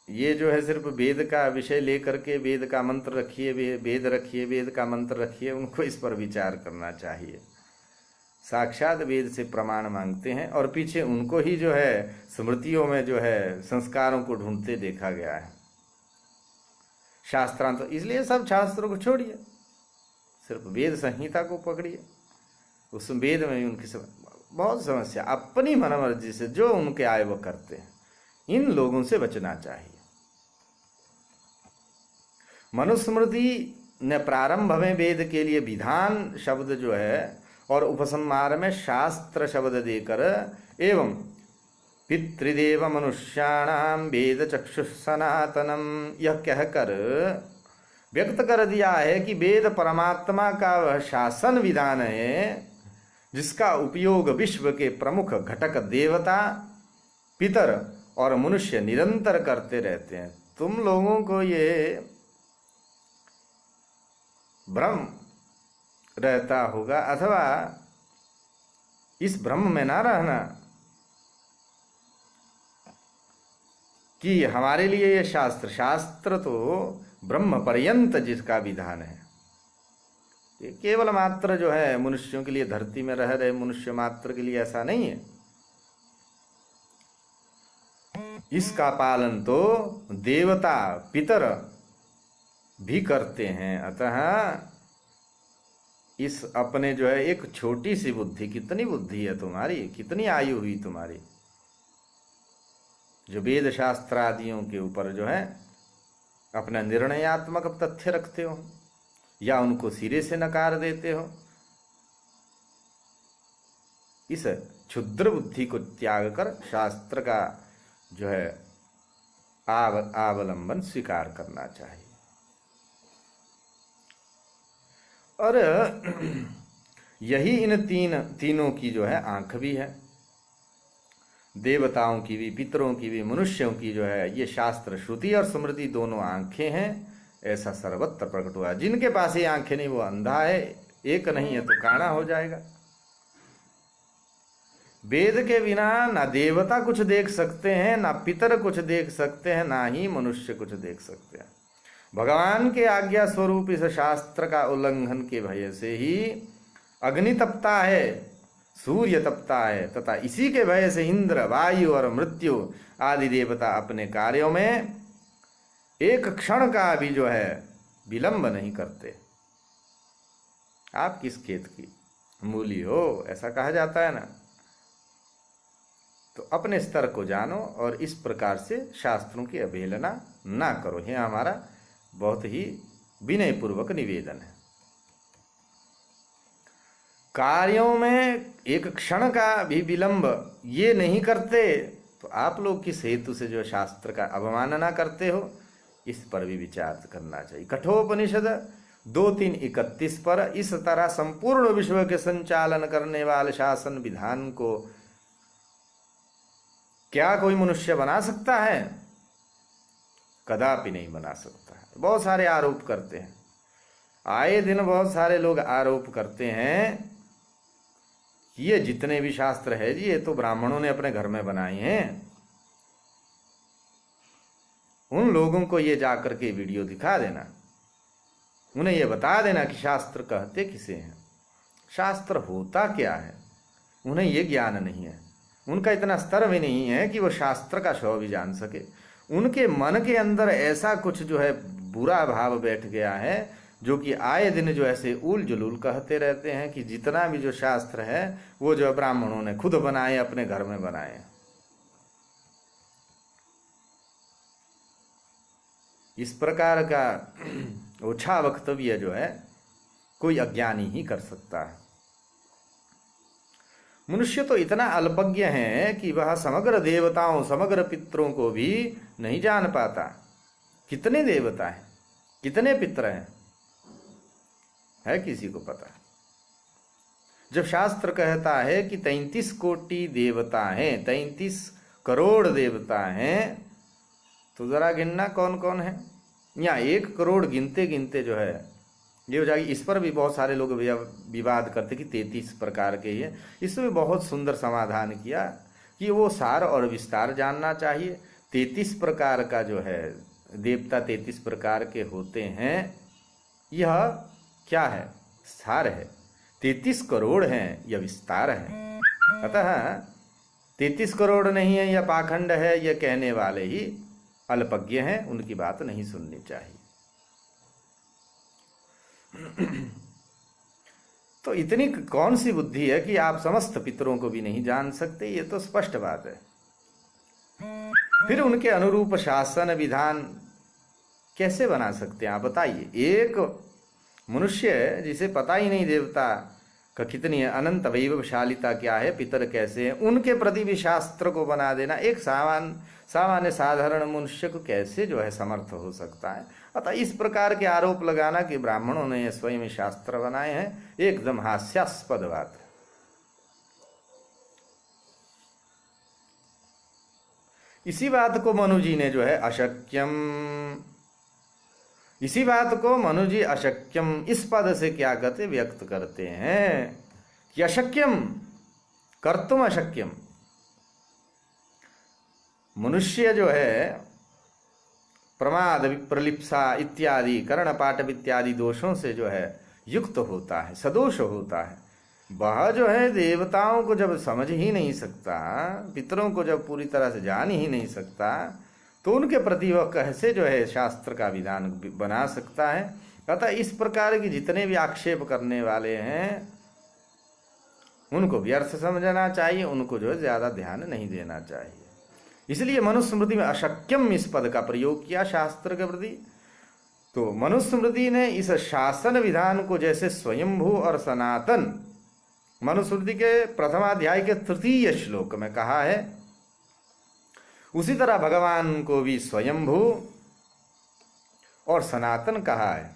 S1: ये जो है सिर्फ वेद का विषय लेकर के वेद का मंत्र रखिए, वेद रखिए, वेद का मंत्र रखिए, उनको इस पर विचार करना चाहिए। साक्षात वेद से प्रमाण मांगते हैं और पीछे उनको ही जो है स्मृतियों में जो है संस्कारों को ढूंढते देखा गया है। शास्त्रांत, इसलिए सब शास्त्रों को छोड़िए, सिर्फ वेद संहिता को पकड़िए। उस वेद में भी उनकी बहुत समस्या, अपनी मनमर्जी से जो उनके आए वो करते हैं। इन लोगों से बचना चाहिए। मनुस्मृति ने प्रारंभ में वेद के लिए विधान शब्द जो है और उपसंहार में शास्त्र शब्द देकर एवं पितृदेव मनुष्याणाम वेद चक्षुः सनातनम यह कहकर व्यक्त कर दिया है कि वेद परमात्मा का वह शासन विधान है जिसका उपयोग विश्व के प्रमुख घटक देवता, पितर और मनुष्य निरंतर करते रहते हैं। तुम लोगों को ये भ्रम रहता होगा अथवा इस भ्रम में ना रहना कि हमारे लिए ये शास्त्र तो ब्रह्म पर्यंत जिसका विधान है, ये केवल मात्र जो है मनुष्यों के लिए, धरती में रह रहे मनुष्य मात्र के लिए ऐसा नहीं है। इसका पालन तो देवता पितर भी करते हैं। अतः इस अपने जो है एक छोटी सी बुद्धि, कितनी बुद्धि है तुम्हारी, कितनी आयु हुई तुम्हारी, जो वेद शास्त्र आदियों के ऊपर जो है अपना निर्णयात्मक तथ्य रखते हो या उनको सिरे से नकार देते हो, इस क्षुद्र बुद्धि को त्याग कर शास्त्र का जो है अवलंबन स्वीकार करना चाहिए। और यही इन तीनों की जो है आंख भी है, देवताओं की भी, पितरों की भी, मनुष्यों की जो है, ये शास्त्र श्रुति और स्मृति दोनों आंखें हैं, ऐसा सर्वत्र प्रकट हुआ। जिनके पास ये आंखें नहीं वो अंधा है, एक नहीं है तो काना हो जाएगा। वेद के बिना ना देवता कुछ देख सकते हैं, ना पितर कुछ देख सकते हैं, ना ही मनुष्य कुछ देख सकते हैं। भगवान के आज्ञा स्वरूप इस शास्त्र का उल्लंघन के भय से ही अग्नि तपता है, सूर्य तपता है, तथा इसी के भय से इंद्र, वायु और मृत्यु आदि देवता अपने कार्यों में एक क्षण का भी जो है विलंब नहीं करते। आप किस खेत की मूली हो, ऐसा कहा जाता है ना। तो अपने स्तर को जानो और इस प्रकार से शास्त्रों की अवहेलना ना करो। यह हमारा बहुत ही विनयपूर्वक निवेदन है। कार्यों में एक क्षण का भी विलंब ये नहीं करते तो आप लोग किस हेतु से जो शास्त्र का अवमानना करते हो, इस पर भी विचार करना चाहिए। कठोपनिषद 2:3-31 पर इस तरह संपूर्ण विश्व के संचालन करने वाले शासन विधान को क्या कोई मनुष्य बना सकता है? कदापि नहीं बना सकता है। बहुत सारे आरोप करते हैं, आए दिन बहुत सारे लोग आरोप करते हैं ये जितने भी शास्त्र है जी ये तो ब्राह्मणों ने अपने घर में बनाए हैं। उन लोगों को ये जाकर के वीडियो दिखा देना, उन्हें ये बता देना कि शास्त्र कहते किसे हैं, शास्त्र होता क्या है। उन्हें ये ज्ञान नहीं है, उनका इतना स्तर भी नहीं है कि वो शास्त्र का शौ भी जान सके। उनके मन के अंदर ऐसा कुछ जो है बुरा भाव बैठ गया है जो कि आए दिन जो ऐसे उल जुलूल कहते रहते हैं कि जितना भी जो शास्त्र है वो जो ब्राह्मणों ने खुद बनाए, अपने घर में बनाए। इस प्रकार का ओछा वक्तव्य जो है कोई अज्ञानी ही कर सकता है। मनुष्य तो इतना अल्पज्ञ है कि वह समग्र देवताओं, समग्र पितरों को भी नहीं जान पाता। कितने देवता हैं, कितने पितर हैं, है किसी को पता? जब शास्त्र कहता है कि 33 कोटि देवता हैं, 33 करोड़ देवता हैं, तो जरा गिनना कौन कौन है। या 1 करोड़ गिनते गिनते जो है ये हो जाएगी। इस पर भी बहुत सारे लोग विवाद करते कि 33 प्रकार के हैं। इसमें बहुत सुंदर समाधान किया कि वो सार और विस्तार जानना चाहिए। 33 प्रकार का जो है देवता 33 प्रकार के होते हैं, यह क्या है? सार है। 33 करोड़ हैं, यह विस्तार है। अतः 33 करोड़ नहीं है, यह पाखंड है, यह कहने वाले ही अल्पज्ञ हैं, उनकी बात नहीं सुननी चाहिए। तो इतनी कौन सी बुद्धि है कि आप समस्त पितरों को भी नहीं जान सकते? ये तो स्पष्ट बात है। फिर उनके अनुरूप शासन विधान कैसे बना सकते हैं आप बताइए। एक मनुष्य जिसे पता ही नहीं देवता का कितनी अनंत वैभवशालिता क्या है, पितर कैसे हैं, उनके प्रति भी शास्त्र को बना देना एक सामान्य साधारण मनुष्य को कैसे जो है समर्थ हो सकता है। अतः इस प्रकार के आरोप लगाना कि ब्राह्मणों ने स्वयं शास्त्र बनाए हैं, एकदम हास्यास्पद बात है। इसी बात को मनु जी ने जो है इसी बात को मनु जी अशक्यम इस पद से क्या कहते व्यक्त करते हैं कि अशक्यम कर्तुम अशक्यम। मनुष्य जो है प्रमाद, विप्रलिप्सा इत्यादि कर्णपाटव इत्यादि दोषों से जो है युक्त होता है, सदोष होता है। वह जो है देवताओं को जब समझ ही नहीं सकता, पितरों को जब पूरी तरह से जान ही नहीं सकता, तो उनके प्रति वह कैसे जो है शास्त्र का विधान बना सकता है। अतः इस प्रकार की जितने भी आक्षेप करने वाले हैं उनको व्यर्थ समझना चाहिए, उनको जो है ज्यादा ध्यान नहीं देना चाहिए। इसलिए मनुस्मृति में अशक्यम इस पद का प्रयोग किया शास्त्र के प्रति। तो मनुस्मृति ने इस शासन विधान को जैसे स्वयंभू और सनातन मनुस्मृति के प्रथमाध्याय के 3 श्लोक में कहा है, उसी तरह भगवान को भी स्वयंभू और सनातन कहा है।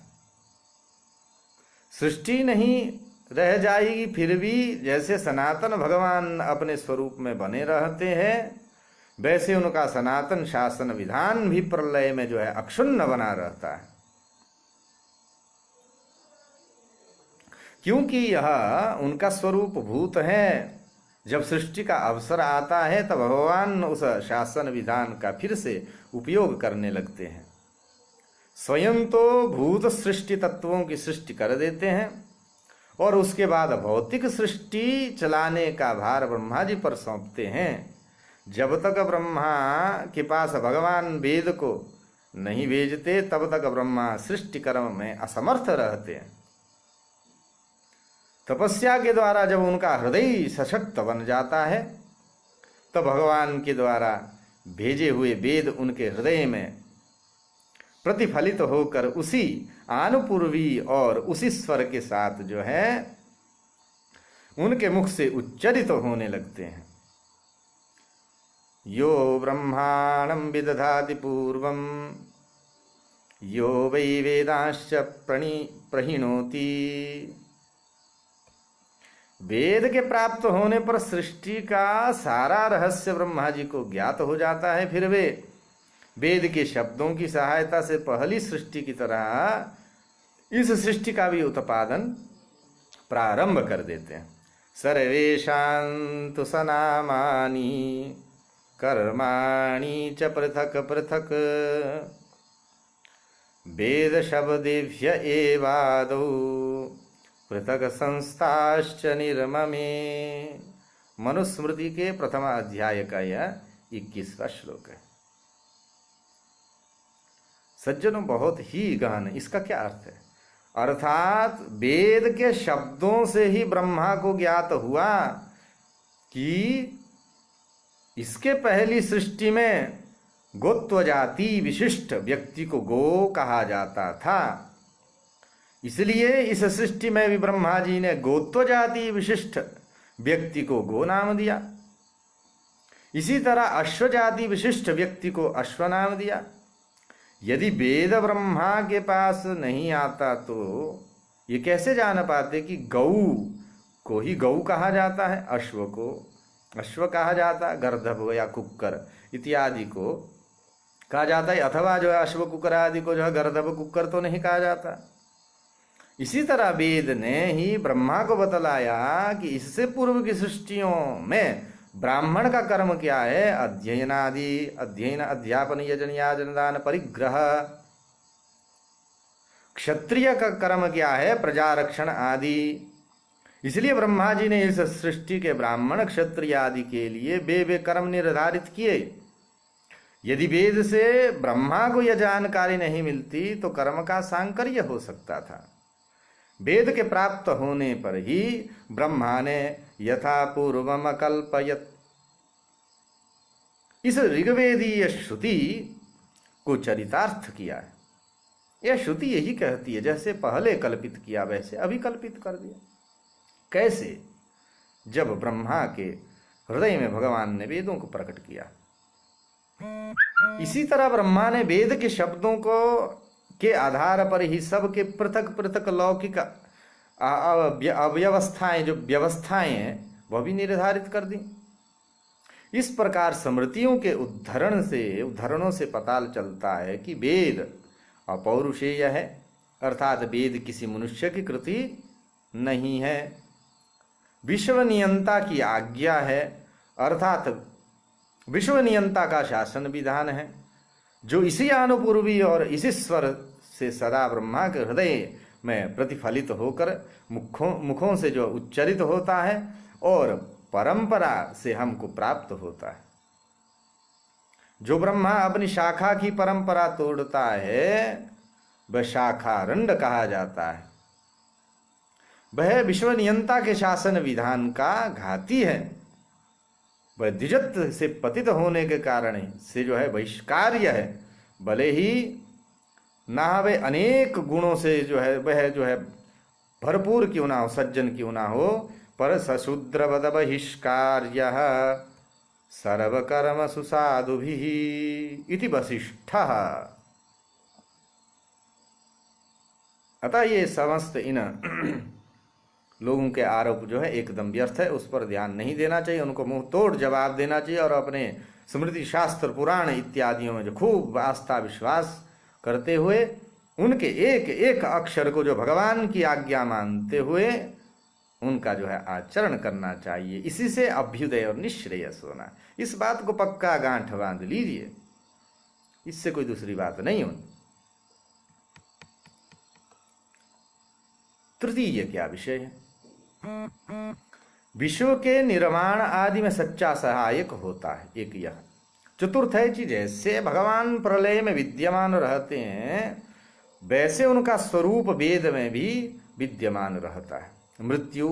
S1: सृष्टि नहीं रह जाएगी, फिर भी जैसे सनातन भगवान अपने स्वरूप में बने रहते हैं, वैसे उनका सनातन शासन विधान भी प्रलय में जो है अक्षुण्ण बना रहता है। क्योंकि यह उनका स्वरूप भूत है। जब सृष्टि का अवसर आता है तब भगवान उस शासन विधान का फिर से उपयोग करने लगते हैं। स्वयं तो भूत सृष्टि तत्वों की सृष्टि कर देते हैं और उसके बाद भौतिक सृष्टि चलाने का भार ब्रह्मा जी पर सौंपते हैं। जब तक ब्रह्मा के पास भगवान वेद को नहीं भेजते तब तक ब्रह्मा सृष्टि कर्म में असमर्थ रहते हैं। तपस्या के द्वारा जब उनका हृदय सशक्त बन जाता है तब भगवान के द्वारा भेजे हुए वेद उनके हृदय में प्रतिफलित होकर उसी आनुपूर्वी और उसी स्वर के साथ जो है उनके मुख से उच्चरित होने लगते हैं। यो ब्रह्माणं विदधाति पूर्वं यो वै वेदांश्च प्रहिणोति। वेद के प्राप्त होने पर सृष्टि का सारा रहस्य ब्रह्मा जी को ज्ञात हो जाता है। फिर वे वेद के शब्दों की सहायता से पहली सृष्टि की तरह इस सृष्टि का भी उत्पादन प्रारंभ कर देते हैं। सर्वेषां तु सनामानि कर्माणि च पृथक पृथक वेद शब्देभ्य एवादौ पृथक संस्थाश्च निर्ममे। मनुस्मृति के प्रथम अध्याय का यह 21वां श्लोक है। सज्जनों, बहुत ही गहन। इसका क्या अर्थ है? अर्थात वेद के शब्दों से ही ब्रह्मा को ज्ञात हुआ कि इसके पहली सृष्टि में गोत्व जाति विशिष्ट व्यक्ति को गो कहा जाता था। इसलिए इस सृष्टि में भी ब्रह्मा जी ने गोत्व जाति विशिष्ट व्यक्ति को गो नाम दिया। इसी तरह अश्व जाति विशिष्ट व्यक्ति को अश्व नाम दिया। यदि वेद ब्रह्मा के पास नहीं आता तो ये कैसे जान पाते कि गौ को ही गौ कहा जाता है, अश्व को अश्व कहा जाता है, गर्दभ या कुक्कर इत्यादि को कहा जाता है, अथवा जो है अश्व कुक्कर आदि को जो है गर्दभ कुक्कर तो नहीं कहा जाता। इसी तरह वेद ने ही ब्रह्मा को बतलाया कि इससे पूर्व की सृष्टियों में ब्राह्मण का कर्म क्या है, अध्ययन अध्यापन यजन याजन दान परिग्रह। क्षत्रिय का कर्म क्या है, प्रजा रक्षण आदि। इसलिए ब्रह्मा जी ने इस सृष्टि के ब्राह्मण क्षत्रिय आदि के लिए वे कर्म निर्धारित किए। यदि वेद से ब्रह्मा को यह जानकारी नहीं मिलती तो कर्म का सांकर्य हो सकता था। वेद के प्राप्त होने पर ही ब्रह्मा ने यथा पूर्वम अकल्पयत इस ऋग्वेदीय श्रुति को चरितार्थ किया है। यह श्रुति यही कहती है जैसे पहले कल्पित किया वैसे अभी कल्पित कर दिया। कैसे? जब ब्रह्मा के हृदय में भगवान ने वेदों को प्रकट किया। इसी तरह ब्रह्मा ने वेद के शब्दों को के आधार पर ही सबके पृथक पृथक लौकिक अव्यवस्थाएं जो व्यवस्थाएं हैं वह भी निर्धारित कर दी। इस प्रकार स्मृतियों के उद्धरणों से पता चलता है कि वेद अपौरुषेय है, अर्थात वेद किसी मनुष्य की कृति नहीं है। विश्वनियंता की आज्ञा है, अर्थात विश्वनियंता का शासन विधान है, जो इसी अनुपूर्वी और इसी स्वर से सदा ब्रह्मा के हृदय में प्रतिफलित होकर मुखों से जो उच्चरित होता है और परंपरा से हमको प्राप्त होता है। जो ब्रह्मा अपनी शाखा की परंपरा तोड़ता है वह शाखारंड कहा जाता है। वह विश्व नियंता के शासन विधान का घाती है। वह द्विजत से पतित होने के कारण से जो है बहिष्कार्य है। भले ही ना वह अनेक गुणों से जो है वह जो है भरपूर क्यों ना हो, सज्जन क्यों ना हो, पर सशूद्रवद बहिष्कार्य सर्वकर्म सुसाधुभिः इति वसिष्ठः। अतः ये समस्त इन लोगों के आरोप जो है एकदम व्यर्थ है, उस पर ध्यान नहीं देना चाहिए, उनको मुंह तोड़ जवाब देना चाहिए और अपने स्मृति शास्त्र पुराण इत्यादियों में जो खूब आस्था विश्वास करते हुए उनके एक एक अक्षर को जो भगवान की आज्ञा मानते हुए उनका जो है आचरण करना चाहिए। इसी से अभ्युदय और निश्रेयस होना। इस बात को पक्का गांठ बांध लीजिए, इससे कोई दूसरी बात नहीं होनी। तृतीय क्या विषय है? विश्व के निर्माण आदि में सच्चा सहायक होता है, एक यह। चतुर्थ है कि जैसे भगवान प्रलय में विद्यमान रहते हैं वैसे उनका स्वरूप वेद में भी विद्यमान रहता है। मृत्यु,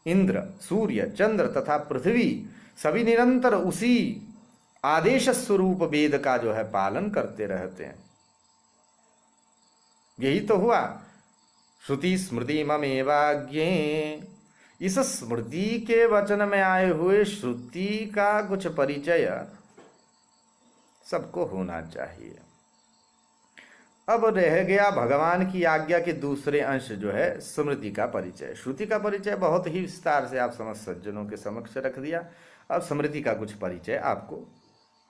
S1: इंद्र, सूर्य, चंद्र तथा पृथ्वी सभी निरंतर उसी आदेश स्वरूप वेद का जो है पालन करते रहते हैं। यही तो हुआ श्रुति स्मृति ममेवाज्ञे। इस स्मृति के वचन में आए हुए श्रुति का कुछ परिचय सबको होना चाहिए। अब रह गया भगवान की आज्ञा के दूसरे अंश जो है स्मृति का परिचय। श्रुति का परिचय बहुत ही विस्तार से आप समझ सज्जनों के समक्ष रख दिया। अब स्मृति का कुछ परिचय आपको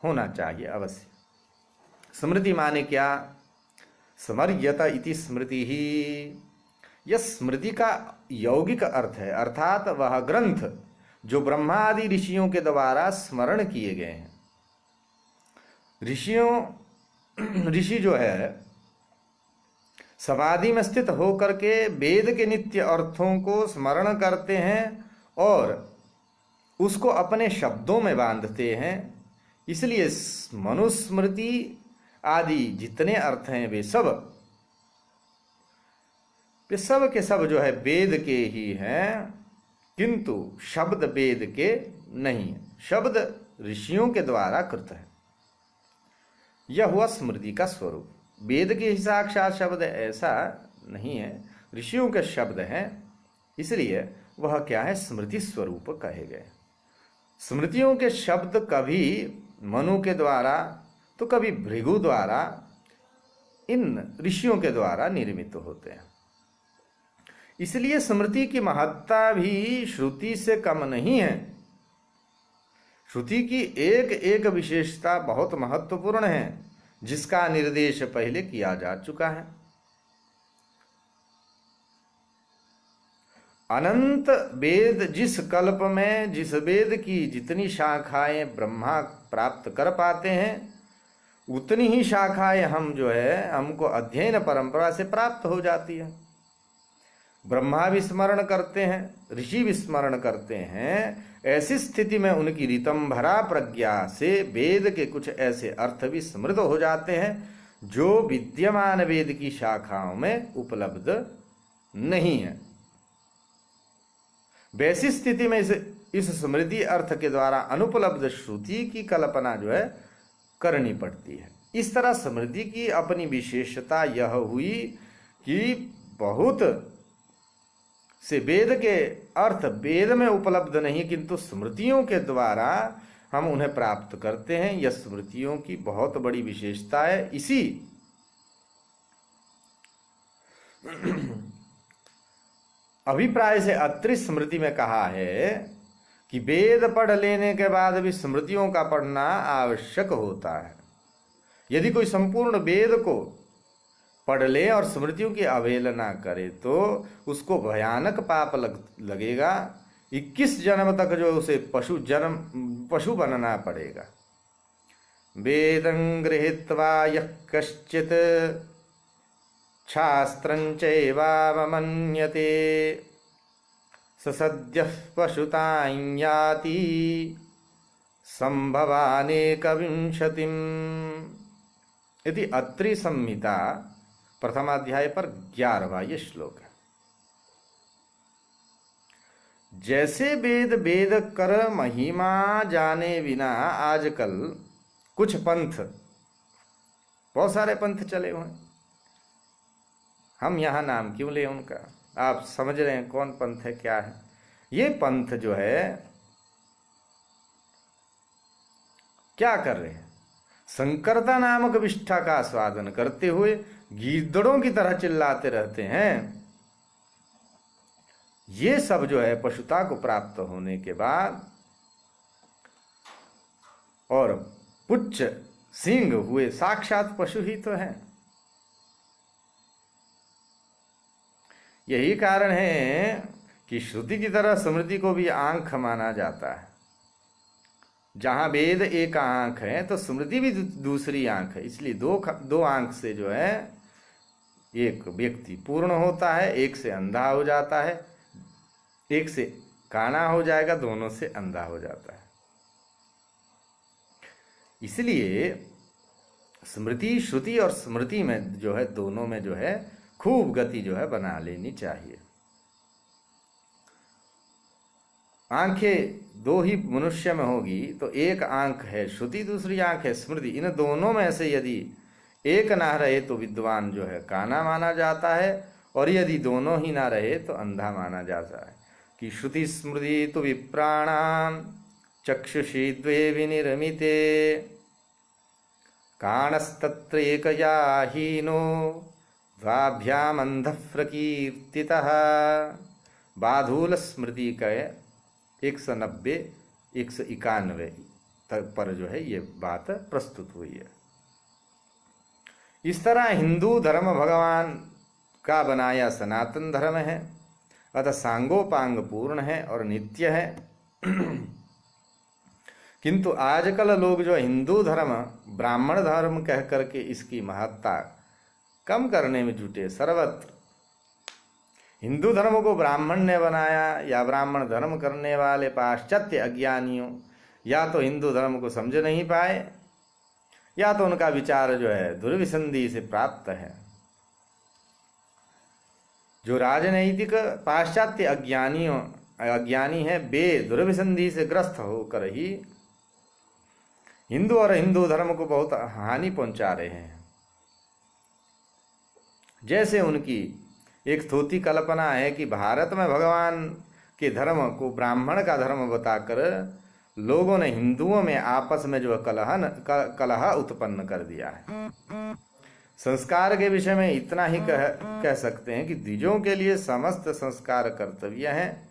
S1: होना चाहिए अवश्य। स्मृति माने क्या? स्मर्यत इति स्मृति ही। यह स्मृति का यौगिक अर्थ है, अर्थात वह ग्रंथ जो ब्रह्मा आदि ऋषियों के द्वारा स्मरण किए गए हैं। ऋषि जो है समाधि में स्थित होकर के वेद के नित्य अर्थों को स्मरण करते हैं और उसको अपने शब्दों में बांधते हैं। इसलिए मनुस्मृति आदि जितने अर्थ हैं वे सब के सब जो है वेद के ही हैं, किंतु शब्द वेद के नहीं है, शब्द ऋषियों के द्वारा कृत है। यह हुआ स्मृति का स्वरूप। वेद के ही साक्षात शब्द ऐसा नहीं है, ऋषियों के शब्द हैं, इसलिए वह क्या है? स्मृति स्वरूप कहे गए। स्मृतियों के शब्द कभी मनु के द्वारा तो कभी भृगु द्वारा, इन ऋषियों के द्वारा निर्मित होते हैं। इसलिए स्मृति की महत्ता भी श्रुति से कम नहीं है। श्रुति की एक एक विशेषता बहुत महत्वपूर्ण है, जिसका निर्देश पहले किया जा चुका है। अनंत वेद जिस कल्प में जिस वेद की जितनी शाखाएं ब्रह्मा प्राप्त कर पाते हैं उतनी ही शाखाएं हम जो है हमको अध्ययन परंपरा से प्राप्त हो जाती है। ब्रह्मा भी स्मरण करते हैं, ऋषि भी स्मरण करते हैं। ऐसी स्थिति में उनकी ऋतंभरा प्रज्ञा से वेद के कुछ ऐसे अर्थ भी समृद्ध हो जाते हैं जो विद्यमान वेद की शाखाओं में उपलब्ध नहीं है। वैसी स्थिति में इस स्मृति अर्थ के द्वारा अनुपलब्ध श्रुति की कल्पना जो है करनी पड़ती है। इस तरह स्मृति की अपनी विशेषता यह हुई कि बहुत से वेद के अर्थ वेद में उपलब्ध नहीं, किंतु स्मृतियों के द्वारा हम उन्हें प्राप्त करते हैं। यह स्मृतियों की बहुत बड़ी विशेषता है। इसी अभिप्राय से अत्रि स्मृति में कहा है कि वेद पढ़ लेने के बाद भी स्मृतियों का पढ़ना आवश्यक होता है। यदि कोई संपूर्ण वेद को पढ़ ले और स्मृतियों की अवहेलना करे तो उसको भयानक पाप लगेगा। 21 जन्म तक जो उसे पशु बनना पड़ेगा। वेदं गृहीत्वा यः कश्चित् शास्त्रं चैवावमन्यते स सद्यः पशुतां याति संभवानेकविंशतिम्। यदि अत्रि संहिता प्रथमाध्याय पर 11वां ये श्लोक है। जैसे वेद वेद कर महिमा जाने बिना आजकल कुछ पंथ, बहुत सारे पंथ चले हुए हैं, हम यहाँ नाम क्यों ले उनका, आप समझ रहे हैं कौन पंथ है क्या है। ये पंथ जो है क्या कर रहे हैं, संकरता नामक विष्ठा का आस्वादन करते हुए गीदड़ों की तरह चिल्लाते रहते हैं। ये सब जो है पशुता को प्राप्त होने के बाद और पुच्छ सिंह हुए साक्षात पशु ही तो है। यही कारण है कि श्रुति की तरह स्मृति को भी आंख माना जाता है। जहां वेद एक आंख है तो स्मृति भी दूसरी आंख है। इसलिए दो आंख से जो है एक व्यक्ति पूर्ण होता है, एक से अंधा हो जाता है, एक से काना हो जाएगा, दोनों से अंधा हो जाता है। इसलिए स्मृति, श्रुति और स्मृति में जो है, दोनों में जो है खूब गति जो है बना लेनी चाहिए। आंखें दो ही मनुष्य में होगी तो एक आंख है श्रुति, दूसरी आंख है स्मृति। इन दोनों में से यदि एक ना रहे तो विद्वान जो है काना माना जाता है, और यदि दोनों ही ना रहे तो अंधा माना जाता है। कि श्रुति स्मृति तो विप्राणाम चक्षुषी द्वे विनिर्मिते काणस्तत्र एकया हीनो द्वाभ्याम अंधः प्रकीर्तितः। बाधूल स्मृति का 190 191 पर जो है ये बात प्रस्तुत हुई है। इस तरह हिंदू धर्म भगवान का बनाया सनातन धर्म है, अतः सांगोपांग पूर्ण है और नित्य है। किंतु आजकल लोग जो हिंदू धर्म ब्राह्मण धर्म कह करके इसकी महत्ता कम करने में जुटे। सर्वत्र हिंदू धर्म को ब्राह्मण ने बनाया, या ब्राह्मण धर्म करने वाले पाश्चात्य अज्ञानियों या तो हिंदू धर्म को समझ नहीं पाए, या तो उनका विचार जो है दुर्विसंधि से प्राप्त है। जो राजनैतिक पाश्चात्य अज्ञानी है, वे दुर्विसंधि से ग्रस्त होकर ही हिंदू और हिंदू धर्म को बहुत हानि पहुंचा रहे हैं। जैसे उनकी एक थोती कल्पना है कि भारत में भगवान के धर्म को ब्राह्मण का धर्म बताकर लोगों ने हिंदुओं में आपस में जो कलह उत्पन्न कर दिया है। संस्कार के विषय में इतना ही कह सकते हैं कि द्विजों के लिए समस्त संस्कार कर्तव्य हैं,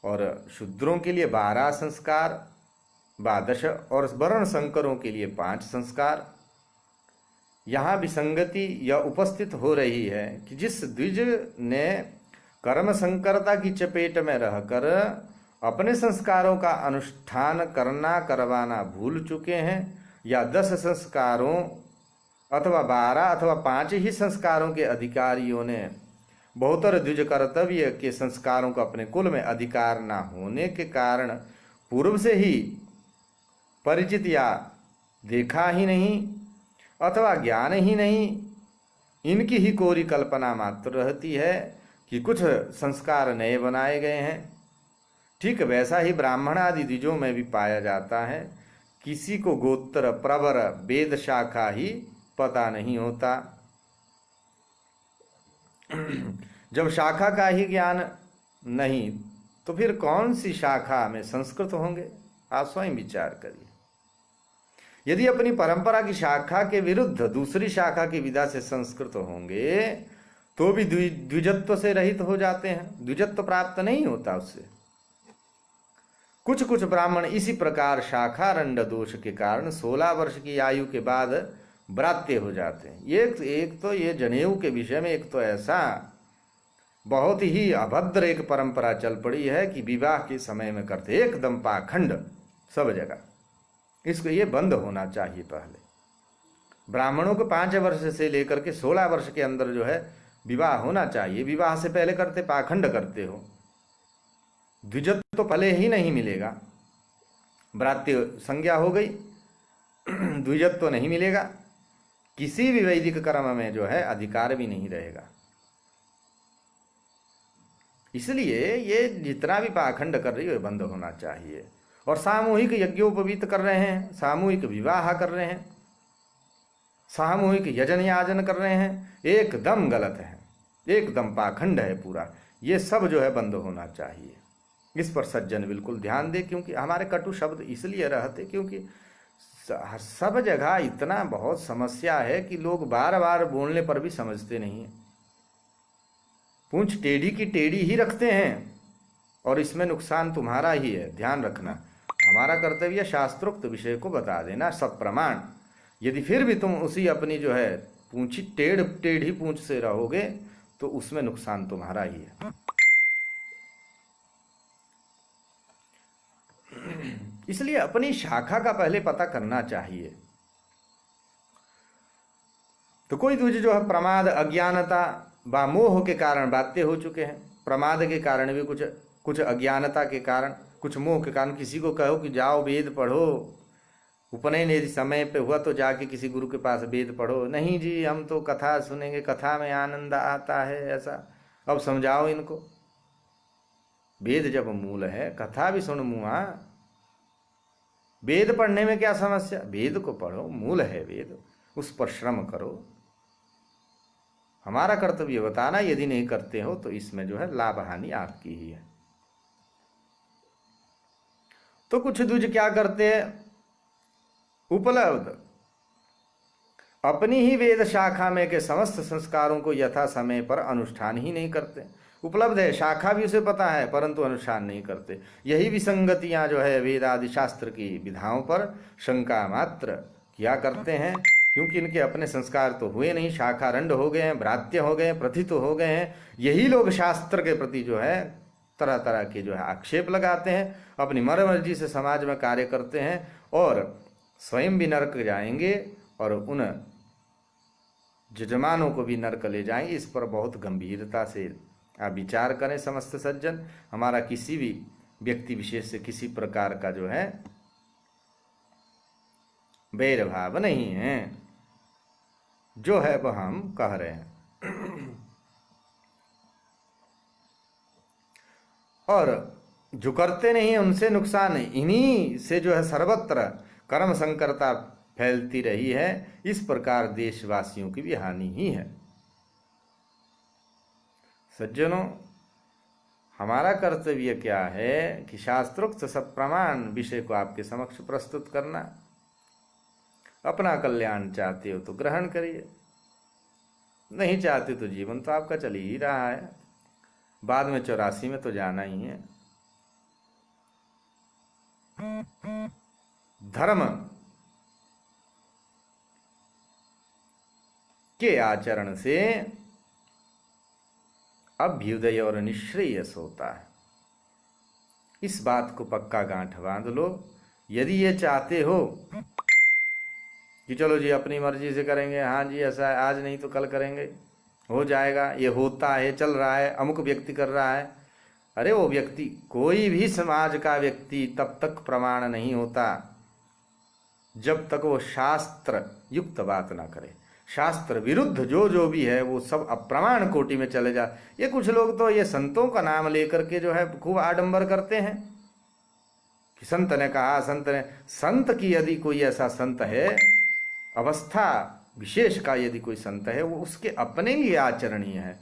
S1: और शूद्रों के लिए 12 संस्कार 12 और वर्ण संकरों के लिए 5 संस्कार। यहाँ विसंगति यह उपस्थित हो रही है कि जिस द्विज ने कर्म संकरता की चपेट में रहकर अपने संस्कारों का अनुष्ठान करवाना भूल चुके हैं, या 10 संस्कारों अथवा 12 अथवा 5 ही संस्कारों के अधिकारियों ने बहुतर द्विज कर्तव्य के संस्कारों का अपने कुल में अधिकार न होने के कारण पूर्व से ही परिचित या देखा ही नहीं अथवा ज्ञान ही नहीं, इनकी ही कोरी कल्पना मात्र रहती है कि कुछ संस्कार नए बनाए गए हैं। ठीक वैसा ही ब्राह्मण आदि द्विजों में भी पाया जाता है। किसी को गोत्र प्रवर वेद शाखा ही पता नहीं होता। जब शाखा का ही ज्ञान नहीं तो फिर कौन सी शाखा में संस्कृत होंगे? आप स्वयं विचार करिए। यदि अपनी परंपरा की शाखा के विरुद्ध दूसरी शाखा की विधा से संस्कृत होंगे तो भी द्विजत्व से रहित हो जाते हैं, द्विजत्व प्राप्त नहीं होता उससे। कुछ कुछ ब्राह्मण इसी प्रकार शाखारंड दोष के कारण 16 वर्ष की आयु के बाद ब्रात्य हो जाते हैं। एक तो ये जनेऊ के विषय में एक तो ऐसा बहुत ही अभद्र एक परंपरा चल पड़ी है कि विवाह के समय में करते एकदम पाखंड सब जगह। इसको ये बंद होना चाहिए। पहले ब्राह्मणों को 5 वर्ष से लेकर के 16 वर्ष के अंदर जो है विवाह होना चाहिए। विवाह से पहले करते पाखंड करते हो। द्विजत्व तो पहले ही नहीं मिलेगा, भ्रातृ संज्ञा हो गई, द्विजत्व तो नहीं मिलेगा, किसी भी वैदिक कर्म में जो है अधिकार भी नहीं रहेगा। इसलिए ये जितना भी पाखंड कर रही है बंद होना चाहिए। और सामूहिक यज्ञोपवीत कर रहे हैं, सामूहिक विवाह कर रहे हैं, सामूहिक यजन याजन कर रहे हैं, एकदम गलत है, एकदम पाखंड है पूरा। ये सब जो है बंद होना चाहिए। इस पर सज्जन बिल्कुल ध्यान दे, क्योंकि हमारे कटु शब्द इसलिए रहते क्योंकि सब जगह इतना बहुत समस्या है कि लोग बार बार बोलने पर भी समझते नहीं है। पूंछ टेढ़ी की टेढ़ी ही रखते हैं और इसमें नुकसान तुम्हारा ही है, ध्यान रखना। हमारा कर्तव्य शास्त्रोक्त विषय को बता देना सब प्रमाण। यदि फिर भी तुम उसी अपनी जो है पूंछी टेढ़ी पूंछ से रहोगे तो उसमें नुकसान तुम्हारा ही है। इसलिए अपनी शाखा का पहले पता करना चाहिए। तो कोई तुझे जो है प्रमाद, अज्ञानता व मोह के कारण बातें हो चुके हैं। प्रमाद के कारण भी कुछ अज्ञानता के कारण, कुछ मोह के कारण किसी को कहो कि जाओ वेद पढ़ो, उपनयन यदि समय पे हुआ तो जाके किसी गुरु के पास वेद पढ़ो। नहीं जी, हम तो कथा सुनेंगे, कथा में आनंद आता है, ऐसा। अब समझाओ इनको, वेद जब मूल है, कथा भी सुन मुआ। वेद पढ़ने में क्या समस्या? वेद को पढ़ो, मूल है वेद, उस पर श्रम करो। हमारा कर्तव्य बताना, यदि नहीं करते हो तो इसमें जो है लाभ हानि आपकी ही है। तो कुछ द्विज क्या करते हैं, उपलब्ध अपनी ही वेद शाखा में के समस्त संस्कारों को यथा समय पर अनुष्ठान ही नहीं करते। उपलब्ध है, शाखा भी उसे पता है, परंतु अनुष्ठान नहीं करते। यही विसंगतियां जो है वेद आदि शास्त्र की विधाओं पर शंका मात्र किया करते हैं, क्योंकि इनके अपने संस्कार तो हुए नहीं, शाखारंड हो गए हैं, भ्रात्य हो गए हैं, प्रथित हो गए हैं। यही लोग शास्त्र के प्रति जो है तरह तरह के जो है आक्षेप लगाते हैं, अपनी मर्जी से समाज में कार्य करते हैं और स्वयं भी नरक जाएंगे और उन जजमानों को भी नरक ले जाएंगे। इस पर बहुत गंभीरता से आप विचार करें समस्त सज्जन। हमारा किसी भी व्यक्ति विशेष से किसी प्रकार का जो है वैर भाव नहीं है, जो है वह हम कह रहे हैं। और जो करते नहीं है उनसे नुकसान है, इन्हीं से जो है सर्वत्र कर्म संकरता फैलती रही है। इस प्रकार देशवासियों की भी हानि ही है। सज्जनों, हमारा कर्तव्य क्या है कि शास्त्रोक्त सब प्रमाण विषय को आपके समक्ष प्रस्तुत करना। अपना कल्याण चाहते हो तो ग्रहण करिए, नहीं चाहते तो जीवन तो आपका चल ही रहा है, बाद में 84 में तो जाना ही है। धर्म के आचरण से अभ्युदय और निश्रेयस होता है। इस बात को पक्का गांठ बांध लो। यदि ये चाहते हो कि चलो जी अपनी मर्जी से करेंगे, हाँ जी ऐसा है, आज नहीं तो कल करेंगे, हो जाएगा, ये होता है, चल रहा है, अमुक व्यक्ति कर रहा है। अरे वो व्यक्ति, कोई भी समाज का व्यक्ति तब तक प्रमाण नहीं होता जब तक वो शास्त्र युक्त बात ना करे। शास्त्र विरुद्ध जो भी है वो सब अप्रमाण कोटि में चले जा। ये कुछ लोग तो ये संतों का नाम लेकर के जो है खूब आडंबर करते हैं कि संत ने कहा, संत की यदि कोई ऐसा संत है, अवस्था विशेष का यदि कोई संत है, वो उसके अपने ही आचरणीय है।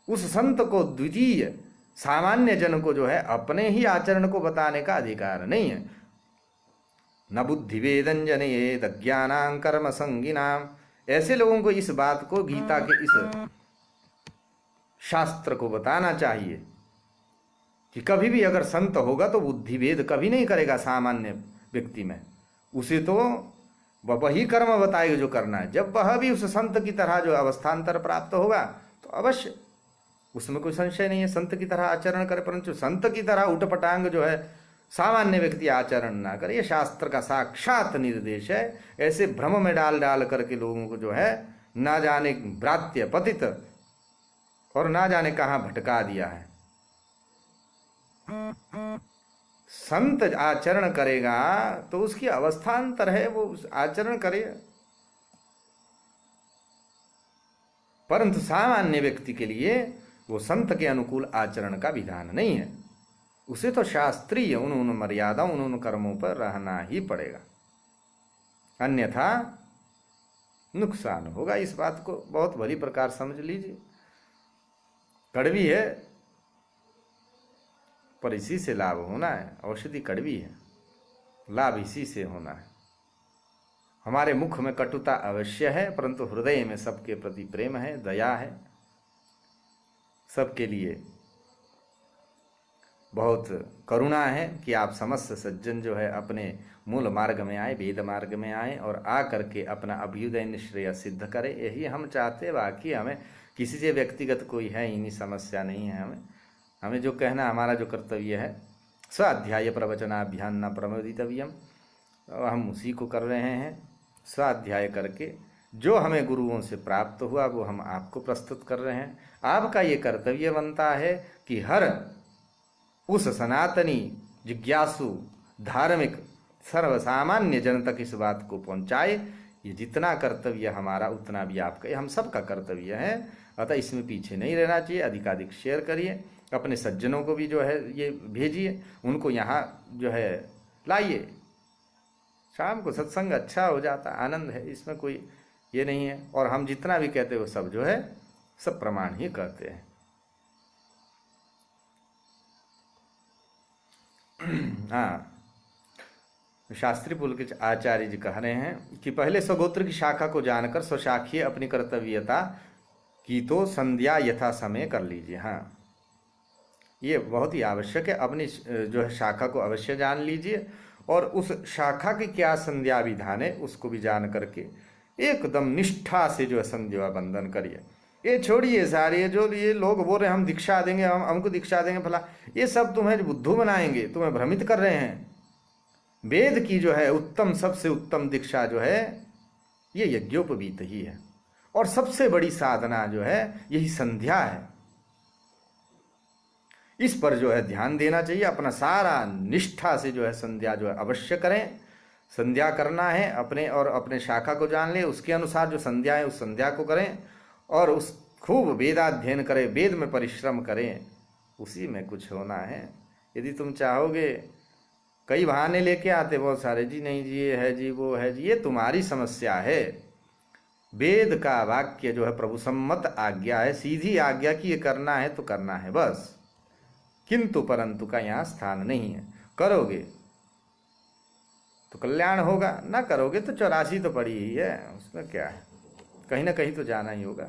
S1: उस संत को द्वितीय सामान्य जन को जो है अपने ही आचरण को बताने का अधिकार नहीं है। न बुद्धि वेदन जनयेद अज्ञानां कर्म संगिनाम। ऐसे लोगों को इस बात को, गीता के इस शास्त्र को बताना चाहिए कि कभी भी अगर संत होगा तो बुद्धि भेद कभी नहीं करेगा सामान्य व्यक्ति में। उसे तो वही कर्म बताएगा जो करना है। जब वह भी उस संत की तरह जो अवस्थान्तर प्राप्त होगा तो अवश्य, उसमें कोई संशय नहीं है, संत की तरह आचरण करे। परंतु संत की तरह उटपटांग जो है सामान्य व्यक्ति आचरण ना करे, ये शास्त्र का साक्षात निर्देश है। ऐसे भ्रम में डाल डाल करके लोगों को जो है ना जाने भ्रात्य पतित और ना जाने कहाँ भटका दिया है। संत आचरण करेगा तो उसकी अवस्थांतर है, वो आचरण करे, परंतु सामान्य व्यक्ति के लिए वो संत के अनुकूल आचरण का विधान नहीं है। उसे तो शास्त्रीय उन मर्यादाओं उन कर्मों पर रहना ही पड़ेगा, अन्यथा नुकसान होगा। इस बात को बहुत भली प्रकार समझ लीजिए। कड़वी है पर इसी से लाभ होना है। औषधि कड़वी है, लाभ इसी से होना है। हमारे मुख में कटुता अवश्य है, परंतु हृदय में सबके प्रति प्रेम है, दया है, सबके लिए बहुत करुणा है कि आप समस्त सज्जन जो है अपने मूल मार्ग में आए, वेद मार्ग में आए और आ करके अपना अभ्युदय निश्रेय सिद्ध करें। यही हम चाहते। बाकी हमें किसी से व्यक्तिगत कोई है ही नहीं, समस्या नहीं है। हमें जो कहना, हमारा जो कर्तव्य है, स्वाध्याय प्रवचनाभ्यान न प्रमोदितव्यम, हम उसी को कर रहे हैं। स्वाध्याय करके जो हमें गुरुओं से प्राप्त हुआ वो हम आपको प्रस्तुत कर रहे हैं। आपका ये कर्तव्य बनता है कि हर उस सनातनी जिज्ञासु धार्मिक सर्वसामान्य जन तक इस बात को पहुंचाए। ये जितना कर्तव्य हमारा उतना भी आपका, ये हम सबका कर्तव्य है। अतः इसमें पीछे नहीं रहना चाहिए। अधिकाधिक शेयर करिए, अपने सज्जनों को भी जो है ये भेजिए, उनको यहाँ जो है लाइए। शाम को सत्संग अच्छा हो जाता, आनंद है, इसमें कोई ये नहीं है। और हम जितना भी कहते हो सब जो है सब प्रमाण ही करते हैं। हाँ, शास्त्री पुलकित आचार्य जी कह रहे हैं कि पहले स्वगोत्र की शाखा को जानकर स्वशाखीय अपनी कर्तव्यता की तो संध्या यथा समय कर लीजिए। हाँ, ये बहुत ही आवश्यक है। अपनी जो है शाखा को अवश्य जान लीजिए और उस शाखा की क्या संध्या विधान है उसको भी जान करके एकदम निष्ठा से जो है संध्या बंधन करिए। ये छोड़िए सारे जो ये लोग बोल रहे हैं हम दीक्षा देंगे, हम हमको दीक्षा देंगे फला, ये सब तुम्हें बुद्धू बनाएंगे, तुम्हें भ्रमित कर रहे हैं। वेद की जो है उत्तम, सबसे उत्तम दीक्षा जो है ये यज्ञोपवीत ही है और सबसे बड़ी साधना जो है यही संध्या है। इस पर जो है ध्यान देना चाहिए। अपना सारा निष्ठा से जो है संध्या जो है अवश्य करें। संध्या करना है अपने, और अपने शाखा को जान ले, उसके अनुसार जो संध्या है उस संध्या को करें और उस खूब वेदाध्ययन करें, वेद में परिश्रम करें, उसी में कुछ होना है। यदि तुम चाहोगे, कई बहाने लेके आते बहुत सारे, जी नहीं जी ये है जी वो है जी, ये तुम्हारी समस्या है। वेद का वाक्य जो है प्रभु सम्मत आज्ञा है, सीधी आज्ञा की ये करना है तो करना है बस, किंतु परंतु का यहाँ स्थान नहीं है। करोगे तो कल्याण होगा, ना करोगे तो 84 तो पड़ी ही है, उसमें क्या है, कहीं ना कहीं तो जाना ही होगा।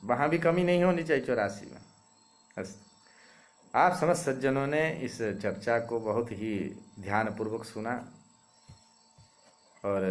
S1: वहाँ भी कमी नहीं होनी चाहिए 84 में। बस आप समस्त सज्जनों ने इस चर्चा को बहुत ही ध्यानपूर्वक सुना और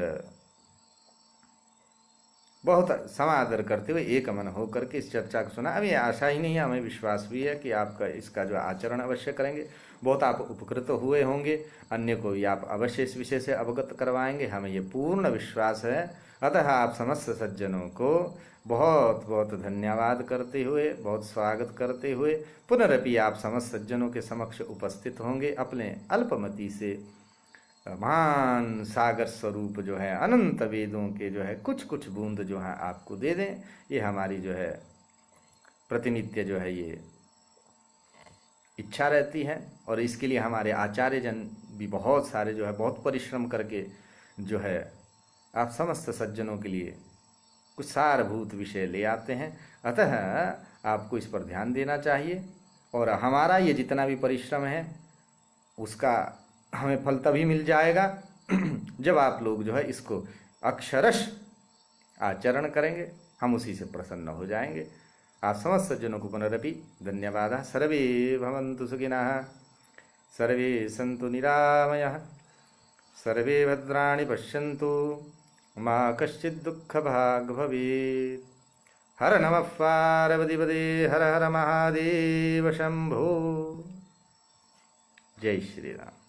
S1: बहुत समादर करते हुए एक मन होकर के इस चर्चा को सुना। अभी आशा ही नहीं है, हमें विश्वास भी है कि आपका इसका जो आचरण अवश्य करेंगे। बहुत आप उपकृत हुए होंगे, अन्य को भी आप अवश्य इस विषय से अवगत करवाएंगे, हमें ये पूर्ण विश्वास है। अतः आप समस्त सज्जनों को बहुत बहुत धन्यवाद करते हुए, बहुत स्वागत करते हुए पुनरपि आप समस्त सज्जनों के समक्ष उपस्थित होंगे। अपने अल्पमति से महान सागर स्वरूप जो है अनंत वेदों के जो है कुछ कुछ बूंद जो है आपको दे दें, ये हमारी जो है प्रतिनित्य जो है ये इच्छा रहती है। और इसके लिए हमारे आचार्य जन भी बहुत सारे जो है बहुत परिश्रम करके जो है आप समस्त सज्जनों के लिए कुछ सारभूत विषय ले आते हैं। अतः आपको इस पर ध्यान देना चाहिए और हमारा ये जितना भी परिश्रम है उसका हमें फल तभी मिल जाएगा जब आप लोग जो है इसको अक्षरश आचरण करेंगे, हम उसी से प्रसन्न हो जाएंगे। आप समस्त सज्जनों को पुनरपि धन्यवाद। सर्वे भवन्तु सुखिनः, सर्वे सन्तु निरामयः, सर्वे भद्राणि पश्यन्तु, मा कश्चित् दुःखभाग् भवेत्। हर नमः पार्वतीपते, हर हर महादेव शम्भो। जय श्री राम।